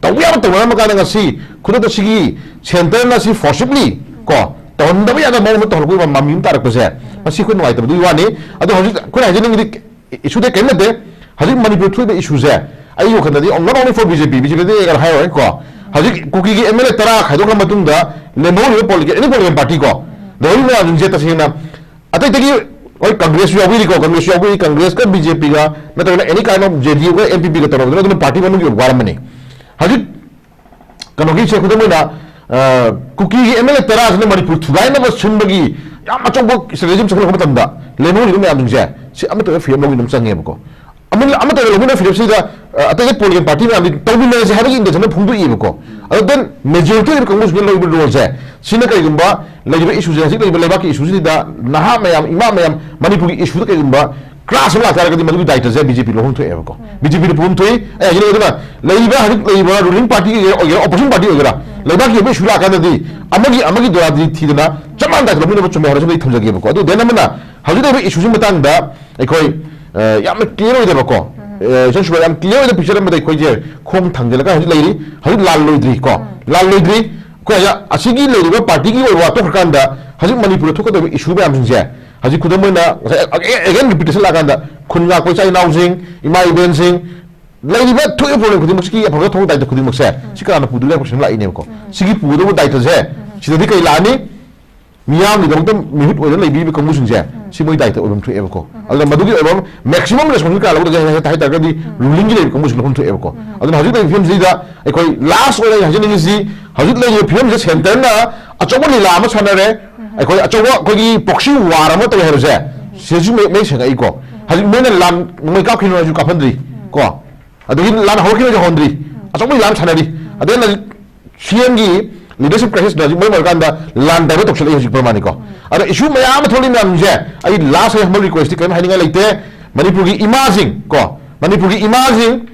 tawya to ma ka na si khuda da sigi center na si forcibly ko ton da ya da mo to ko ma mi ta ra ko se asi ko noi ta du wa ni adu hoji ko na jeni ni issue de ken de haji Manipur thoi be issue se ai yo khana di not only for BJP de ga hai ko haji kuki gi MLA tara khaido ka matung da le mo ni political party ko doi na jin je ta sina atai tagi oi Congress yo bi ko Congress ka BJP ga na ta any kind of JDU ka MPP ka taro na party manu gi war mane haji kano gi che khudum na kuki gi MLA tara ne Manipur thugai na bas chun bagi yam achok bo regime chaklo ko tam da le mo ni me am je si am to fi mo gi num change ko am to lo na fi si da atai political party me am to bi me je ha gi de na phung du i ko then majority of Congress will be rules there. Sinaka Gumba, Labor issues, Labor issues, Nahamayam, Imamayam, Manipur issue, class of the Madu Dieters, BJP Lohun to Evo. BJP Puntui, Labor, ruling party, or opposition party, Labor Shura Canadi, Amagi Doadi Tidana, Chaman that Lomino Chumara to the Gabo. Then how did they issue Matanda? I call Yamakiro de Boko. Joshua am clear the picture of the equator, Kong Tangela lady, how Laludri ko. Laludri, Koya, Asigi lady, party or what of Kanda, has it Manipur took the issue by Amja. Has it Kudamuna again repeated Laganda, Kuna Kocha announcing, Imai Benzing, Lady Bat to your Kudimuski, a proton that the Kudimusa, she can't put the level like Nemko. Sigi Pudu died to say, she's the Lani. Miam ni dong tem mihut oil lagi become musim je, si moi dah itu orang tu evoko. Alam madu ki orang maximum respon kita lalu dah dah dah di ruling ni become musim orang tu evoko. Alam hajut lagi film sih dah, ekoi last oil hajut ni sih, hajut lagi film je center na, acok ni lama sana re, ekoi acok koi ki boxi waram tu harus je, seju me sengai ko. Hajut mana lan, mereka kiniaju kapan dri, ko. Aduh ini lan hok kini je hondri. achong lam chanari adena CM gi leadership crisis na moi markanda land da to chale hojik permani ko ada issue mayam tholi nam je ai last humble request kai haninga leite manipur gi imaging ko manipur gi imaging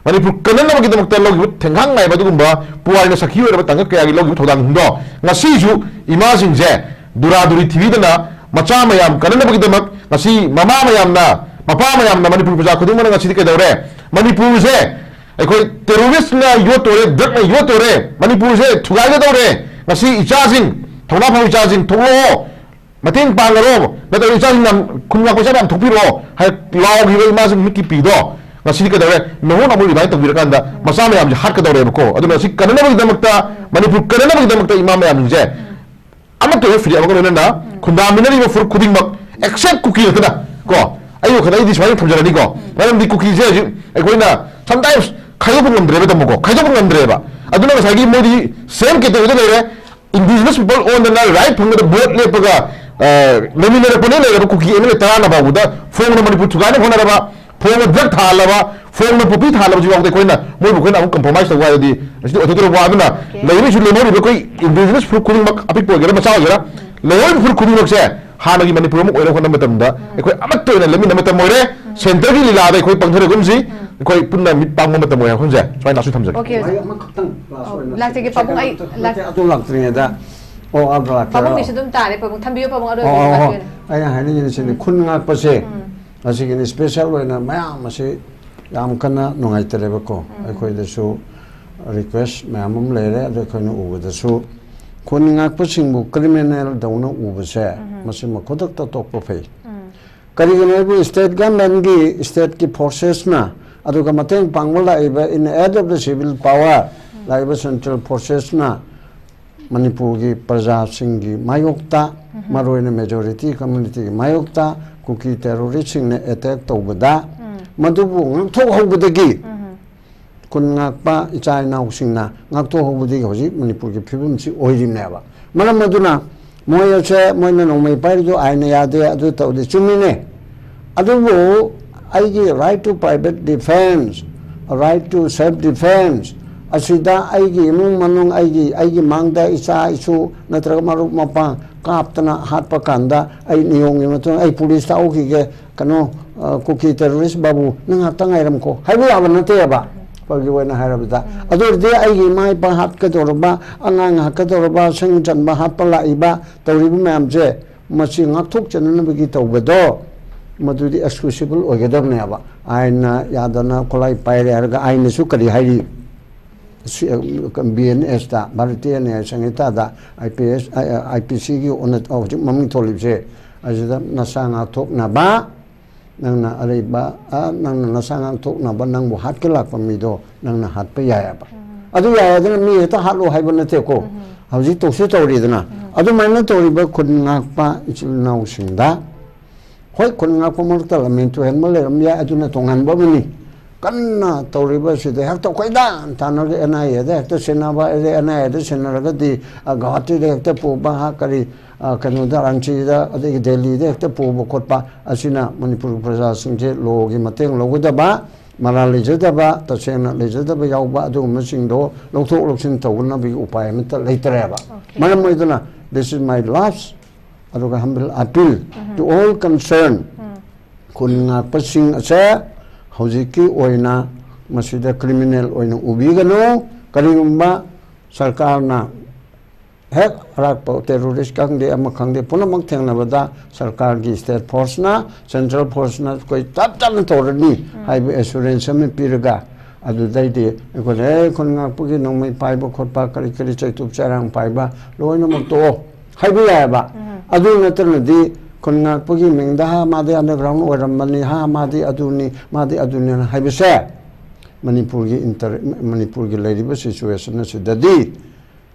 manipur kanan na gi damak logi thengang ngai badugumba puai na sakhi ora tanga kaya gi logi thodang hundo ngasi ju imaging je duraduri tv da na macha mayam kanan na gi damak ngasi mama mayam na mapa mayam na manipur praja khudum na ngasi ke dore manipur je अखोई terrorist ना यो तोरे drug ना यो तोरे मणिपुर से थुगाई दौरे ngasi ichajing thona phau ichajing tholo mating pangaro nato ichajing nam khunga ko sam thopiro ha law gi bai ma sing miki pido ngasi ke dore no na mu bai tawira kanda masama yam hat ka dore ko aduna si kanana gi damakta manipur kanana gi damakta imam yam je ama to free ama ko na khunda minari fur khuding mak accept cookie na ko ayo khadai di swai thamjara ni ko maram di cookie je akhoi na sometimes Khaidem ngamdreba tamuko Khaidem ngamdreba aduna ngasagi modi same ke to de indigenous people on the right from the boat lepaga leminere pone le ko ki emele tara na baguda phone na manipur thugane phone ba phone drug thala ba phone na popi thala ba jiwa koina moi bu koina compromise to wa di asti otoro wa aduna leiri chu le mori be koi indigenous people kuning mak api po gera macha gera leoi fur kuning mak se hanagi manipur mo oira khona matam da ekoi amat to na lemin matam moire center gi lila da ekoi pangthare gumsi ekoi punna mit pang matam moya khonje swai na su thamjak okay ma khatang lak te ge pabung ai lak atu lak tringa da o abra pabung mi sudum tare pabung thambiyo pabung aro ai haini ni sin khun nga pase asigi ni special way na maya mase yam kana nongai tere ba ko ekoi da su request ma'am lere da khoi no u da su khun nga pasing bu criminal dauna u ba se mase ma khodak ta tok po fei kari gane bu state government gi state ki forces na aduga mateng pangmola iba in aid of the civil power like the central forces na manipur gi praja sing gi mayokta maroina majority community gi mayokta kuki terrorist sing ne attack tawbada madubu ngak thok hobudagi kun ngak pa ichai naw sing na ngak thok hobudagi hoji manipur gi phibum si oirim ne ba maram maduna moya che moina no mai pai do aina ya de adu tawdi chumine adubu aigi right to private defense right to self defense asida aigi imung manung aigi mangda isa isu natraga maruk mapa kaptana hatpa kanda ai niyong imatong ai police ta oki ge kano kuki terrorist babu nang hatang airam ko haibu aban te ba pagi wena harabda adur de aigi mai pa hat ka dorba angang ha ka dorba sing chan ba hat pa la iba tawribu mam je machi ngak thuk chanana bagi tawbedo madudi excusable ogedab ne aba aina yadana kolai paire arga aina su kari hairi BNS da Bharatiya Nyaya Sanhita da IPS IPC gi onat of maming tholibse ajida nasanga thok na ba nangna arei ba nangna nasanga thok na ba nang bu hat ke lak pamido nangna hat pe ya ba adu ya da mi ta halo haibana te ko hauji to se tori dana adu maina tori ba khun ngak pa ichil nau singda hoi khun ngak pa mar ta lamin to hen male ram ya adu na tongan ba mani kanna tori ba se de hak to koida tana ge na ye de to sena ba de na ye de sena ra di gahati de te pu ba ha kari kanu da ranchi da ade Delhi de te pu ba khot pa asina manipur praja singje lo gi mateng lo da ba mara le da ba ta sena le da ba yaw ba adu ma sing do lo thok lo sin to na bi upai ma ta le tre ba mana mo idana this is my last adu ga humble appeal to all concerned kun nga pasing ase hojiki oina masida criminal oina ubigano karigumba sarkar na hek rak pa terrorist kangde ama khangde punamak thengna bada sarkar gi state force na central force na koi tap tap torni haibe assurance me piraga adu daide ko le kon nga pugi nongmai paiba khotpa kari kari chaitup charang paiba loina mak to haibe ya ba adu natarna di kon nga pugi mingda ha made underground oram mani ha made aduni haibese manipur gi leriba situation na sidadi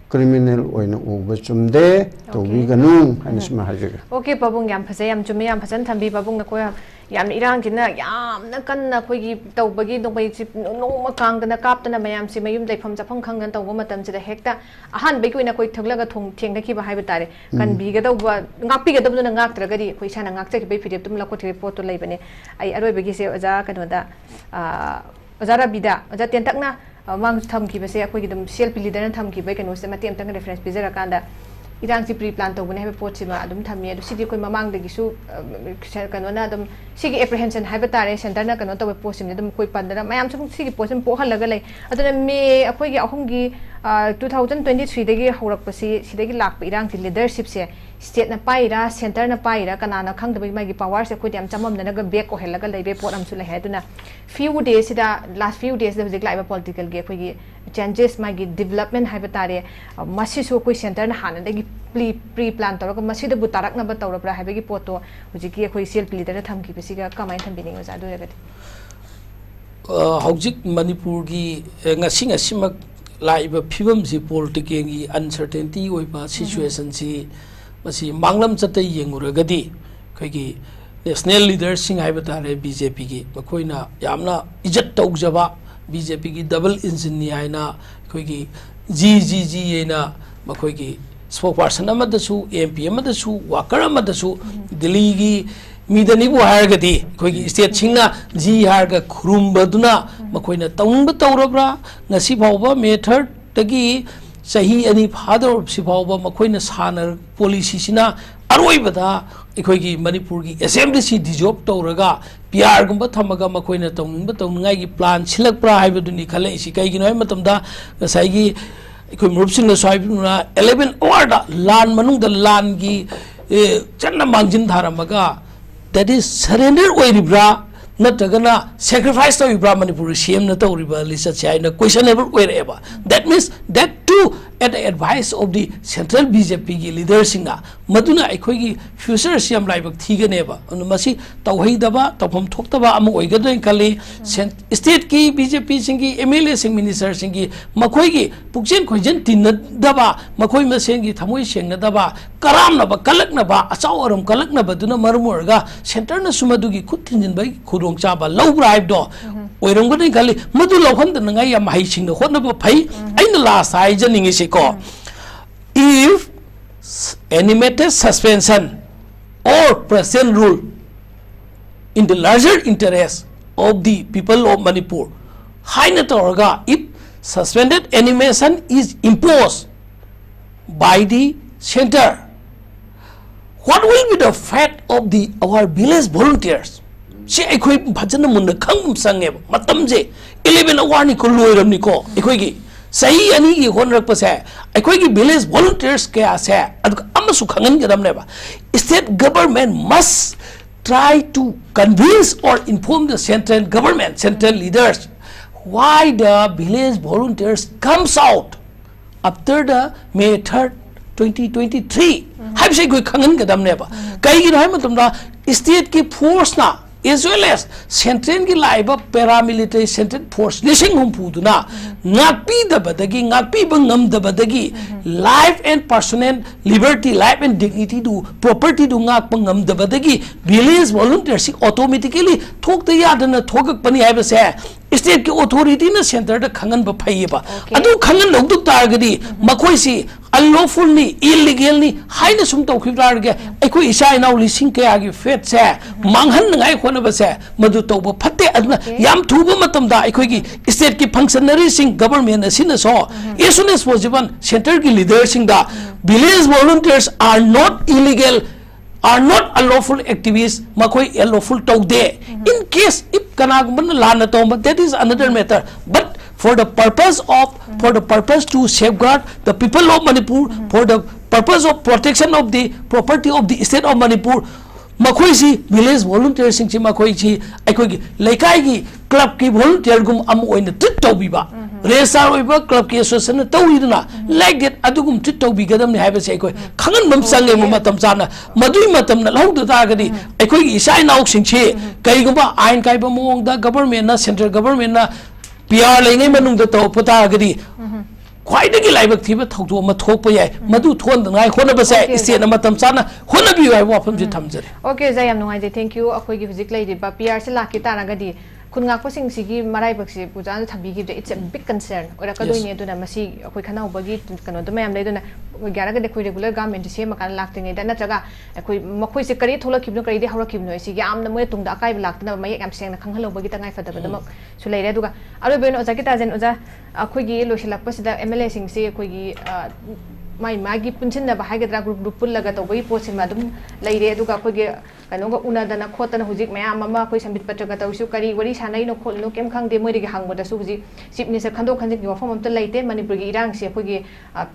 criminal oina uba chumde to bi ganung hanisma hajiga okay pabung yam phase yam chume yam phasan thambi pabung na ko yam irang kina yam na kan na khoi gi tawbagi dongbai chi noma kang na kaptana mayam si mayum daifam chafam khangan tawba matam chida hekta ahan bai koina koi thaglaga thong thengda ki ba haiba tare kan bi ga dawba ngakpi ga dawna ngaktra gari koi sana ngakcha ki bai phirep tum la ko thire pot to laibane ai aroi bagi se oja kanoda oja rabida oja tentakna mang tham ki base akoi gidum self leader na tham ki bai kanu se mati amtang reference pizera kanda irang si pre plan to bune have pot sima adum thammi adu sidi koi mamang de gisu kanu na adum sigi apprehension have tare center na kanu to post sim adum koi pandara mayam su sigi post sim po halaga lei aduna me akoi gi ahum gi 2023 dagi horak pasi sidagi lak irang si leadership se state na paira center na paira kanana khang da mai gi power se koi diam chamam na ga back ko helaga lei be pot am su le hai duna few days da last few days da hojik lai political ge koi gi changes mai gi development have tare masi so koi center na hana dagi pre plan to ko masi da bu tarak na ba to ra have gi pot to hojik gi koi self leader tham ki pasi ga kamai tham bining za do ga hojik manipur gi ngasi ngasi mak laiba phibam si political gi uncertainty oiba situation si masi manglam chate yenguragadi khagi national leaders sing haiba tare BJP gi makoina yamna ijat tawjaba BJP gi double engine ni haina khagi GGG ena makoigi spokesperson amadasu MP amadasu worker amadasu Delhi gi midani bu hargadi khagi state singna G harga khurumbaduna makoina taungba tawrabra ngasi phawba method tagi sahi ani father sibawba makoina sanar policy sina aroibada ekhoi Manipur gi assembly si dissolve tawraga PR gumba thamaga makoina tawngba tawngai gi plan silakpra haibaduni khala isi kai gi noi matamda sai gi ekhoi murupsing na saibuna 11 hour da lan manung da lan gi channa mangjin tharamaga that is surrender oiribra natagana sacrifice to ibra Manipur CM na tawriba lisa chaina questionable wherever that means that too at the advice of the central BJP gi leaders singa maduna ekhoi gi future CM laibak thiganeba masi tawhaidaba tawpham thoktaba amu oigadoi kali state ki BJP singi MLA sing minister singi makhoi gi pukjen khoijen tinadaba makhoi masen gi thamoi sengadaba karamnaba kalaknaba achau aram kalaknaba duna marmurga center na sumadu gi khut thinjin bai khudong chaba lowbra haibdo oirongani kali madu lawhan ngai yam hai sing na khotnaba phai aina last hai janingi se ko if animated suspension or present rule in the larger interest of the people of Manipur haina torga if suspended animation is imposed by the center what will be the fate of the our village volunteers si ekhoi bhajana mun khang sange matam je 11 hour ni ko loiram ni ko ekhoi gi sahi ani gi honrak pa se ekhoi gi village volunteers ke ase adu amasu khangan gadam ne ba state government must try to convince or inform the central government central leaders why the village volunteers comes out after the May 3rd 2023 hai se goi khangan gadam ne ba kai gi hai matam da state ki force na as well as central ki laiba paramilitary central force lising humpuduna ngakpi da badagi ngakpi bangam da badagi life and personal liberty life and dignity do property do ngak bangam da badagi village volunteers automatically thok da yadana thogak pani haiba se state ki authority na center da khangan ba phaiba adu khangan logduk targadi makhoi si unlawful ni illegal ni haina sum taw khibrar ge ekoi isa inau lising ke agi fet se manghan ngai khona ba se madu taw ba phatte adna yam thuba matam da ekoi gi state ki functionary sing government asina so as soon as possible center ki leaders sing da village volunteers are not illegal are not unlawful activists makhoi unlawful tawde in case if kanagman lana tawba that is another matter but for the purpose to safeguard the people of Manipur for the purpose of protection of the property of the state of Manipur makhoi si village volunteers sing si makhoi si aikoi gi laikai gi club ki volunteer gum am oina treat tawbiba resar oiba club ki association tawiduna like that adugum treat tawbi gadam ne haiba se aikoi khangan bam sange matam chana madui matam na lauda ta gadi aikoi gi isai nauk sing chi kai gumba ain kai ba mong da government na central government na PR lengai manung da to pota gadi khwai dagi laibak thiba thokto ma thokpa yai madu thon da ngai khona ba se iste na matam chana khona bi wai wa pham ji thamjare okay zayam nungai je thank you akhoi gi hujik lai ri ba PR se laki ta na gadi kunngakpasing sigi maraibakse pujana thabigi it's a big concern ora kadoi ne duna masi akoi khana ubagi kano do mayam leiduna gyara ga dekoi regular government se makan lakting da natraga akoi makoi se kari thola kibno kari de hawra kibno sigi amna moy tungda akai laktna mai yam seng na khanghalo bagi tangai fadaba damak su leire duga aro ben oza kita jen oza akoi gi losilakpasida MLA sing se akoi gi mai magi punchin na bahai gadra group pul laga to bai posin ma dum leire duga akoi gi kano ga una dana khotana hujik mayam mama akoi sambit patra ga tawsu kari wari sanai no khol no kem khang de moi gi hang boda su huji chief minister khando khanjik gi wafam amta leite manipur gi irang se akoi gi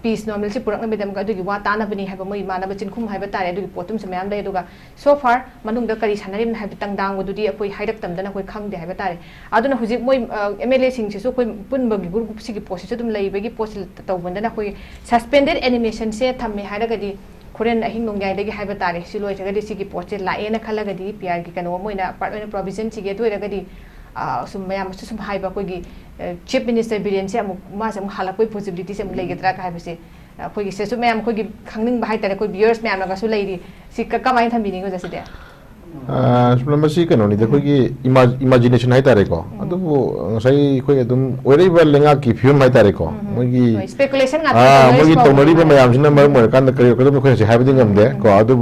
peace normal se purak na bedam ga du gi wa ta na bani haba moi mana ba chin khum haba tare du gi potum se mayam dai duga so far manung da kari sanarim haba tang dang du di akoi hairak tam dana akoi khang de haba tare aduna hujik moi MLA sing se so akoi pun ba gi group si gi post se dum lei ba gi post taw bandana akoi suspended animation se thamme haira ga di Korean ahing nong yai dagi haiba tare siloi tagadi sigi poche lae na khala gadi PR gi kano moina part of provision sige tu ragadi sum mayam sum haiba ko gi chief minister biren se amu ma sam hala koi possibility se mulai getra ka haiba se ko gi se su mayam ko gi khangning ba hai tare ko viewers mayam ga su lai di si ka ka mai thambi ni go jase de masi kano ni ko gi imagination hai tare ko adu ngasai ko adum oreiba lenga ki film hai tare ko mogi speculation nga mogi tomari ba mayam sina mar mar kan kari ko ko se haibing ngamde ko adu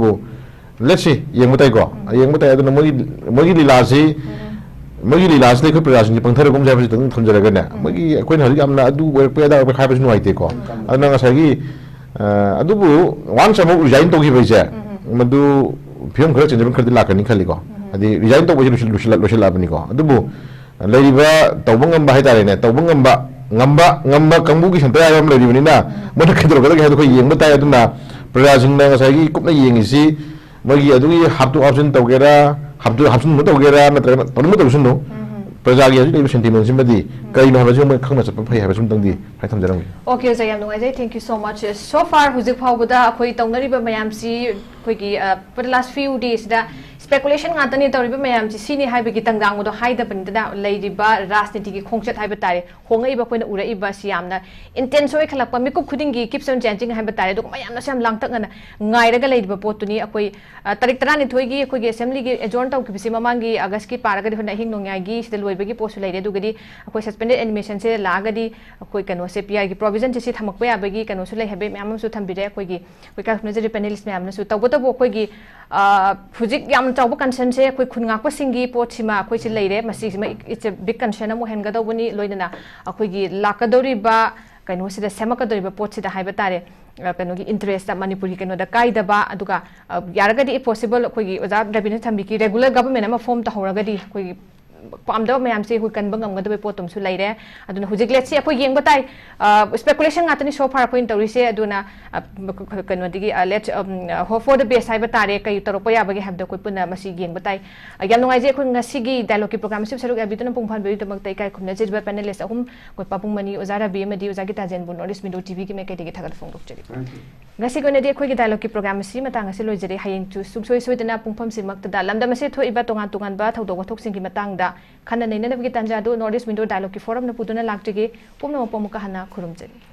let's see yeng mutai ko yeng mutai adu mogi lilasi ko prasing ni pangthar kom jai tung thunjara ga na mogi ko na amna adu work pe da ba khai ba nu ai te ko adu ngasai gi adu bu once mo resign to gi ba je madu film khara change khar la kani khali ko adi resign to boji lushil abni ko adubu leiba tawbangam ba haitare ne tawbangam ba ngamba kangbu gi santa yam leiri bani na mona khidro ga ga ko yeng ba tai aduna prajing na ngasai gi kupna yengi si magi adu haptu option tawgera haptu mo tawgera natra tonu mo tawsun no prajagi aju le sentiment simbadi kai no haju mo khangna chap phai ha sum tangdi phai thamjarang okay so yam ngai thank you so much so far hujik phawbuda khoi tawnari ba mayam si khoi gi for the last few days da speculation nga tani tawri ba mayam si sini haiba gi tangdang do haida ban da leiri ba rajniti gi khongchat haiba tare hongai ba koina urai ba si yamna intense oi khalak pa mikup khuding gi kipson changing haiba tare do mayam na sam langtak na ngai raga leiri ba potuni akoi tarik tarani thoi gi khoi gi assembly gi adjourn taw ki bisi mamangi august ki paraga di hona hing nongai gi sidal woi ba gi post leire du gadi akoi suspended animation se lagadi akoi kano se PR gi provision se thamak pa ya ba gi kano su lei habe mayam su thambire akoi gi koi ka khna panelist mayam na su tawbo tawbo akoi gi hujik yam tawbo concern se akoi khungak pa singi pot sima akoi se leire masi sima it's a big concern amu hen gado buni loidana akoi gi lakadori ba kano se da semakadori ba pot se da haiba tare kano gi interest da manipuri kano da kaida ba aduga yaragadi if possible akoi gi oza rabina thambi ki regular government ama form ta horagadi akoi gi pamda mayam se hui kan bangam gada be potom su leire aduna hujik let's see akoi yeng batai speculation ngatani so far point tawri se aduna kano digi let's hope for the best hai batare kai toropa ya bagi habda koi puna masi yeng batai yam ngai je khoi ngasi gi dialogue ki program se saruk abituna pungphan be tamak tai kai khumna je ba panelist ahum koi papung mani ozara be madi oza kita jen bu Northeast Window TV ki me kai digi thagal phone dokchari ngasi ko ne de khoi gi dialogue ki program si matang se loi jere hayeng chu sumsoi soidana pungpham si mak da lamda mase thoi ba tongan tongan ba thaudo wathok sing ki matang da khana nei na gi tanja do Northeast Window dialogue ki forum na puduna lakti gi pumna pomuka hana khurumjari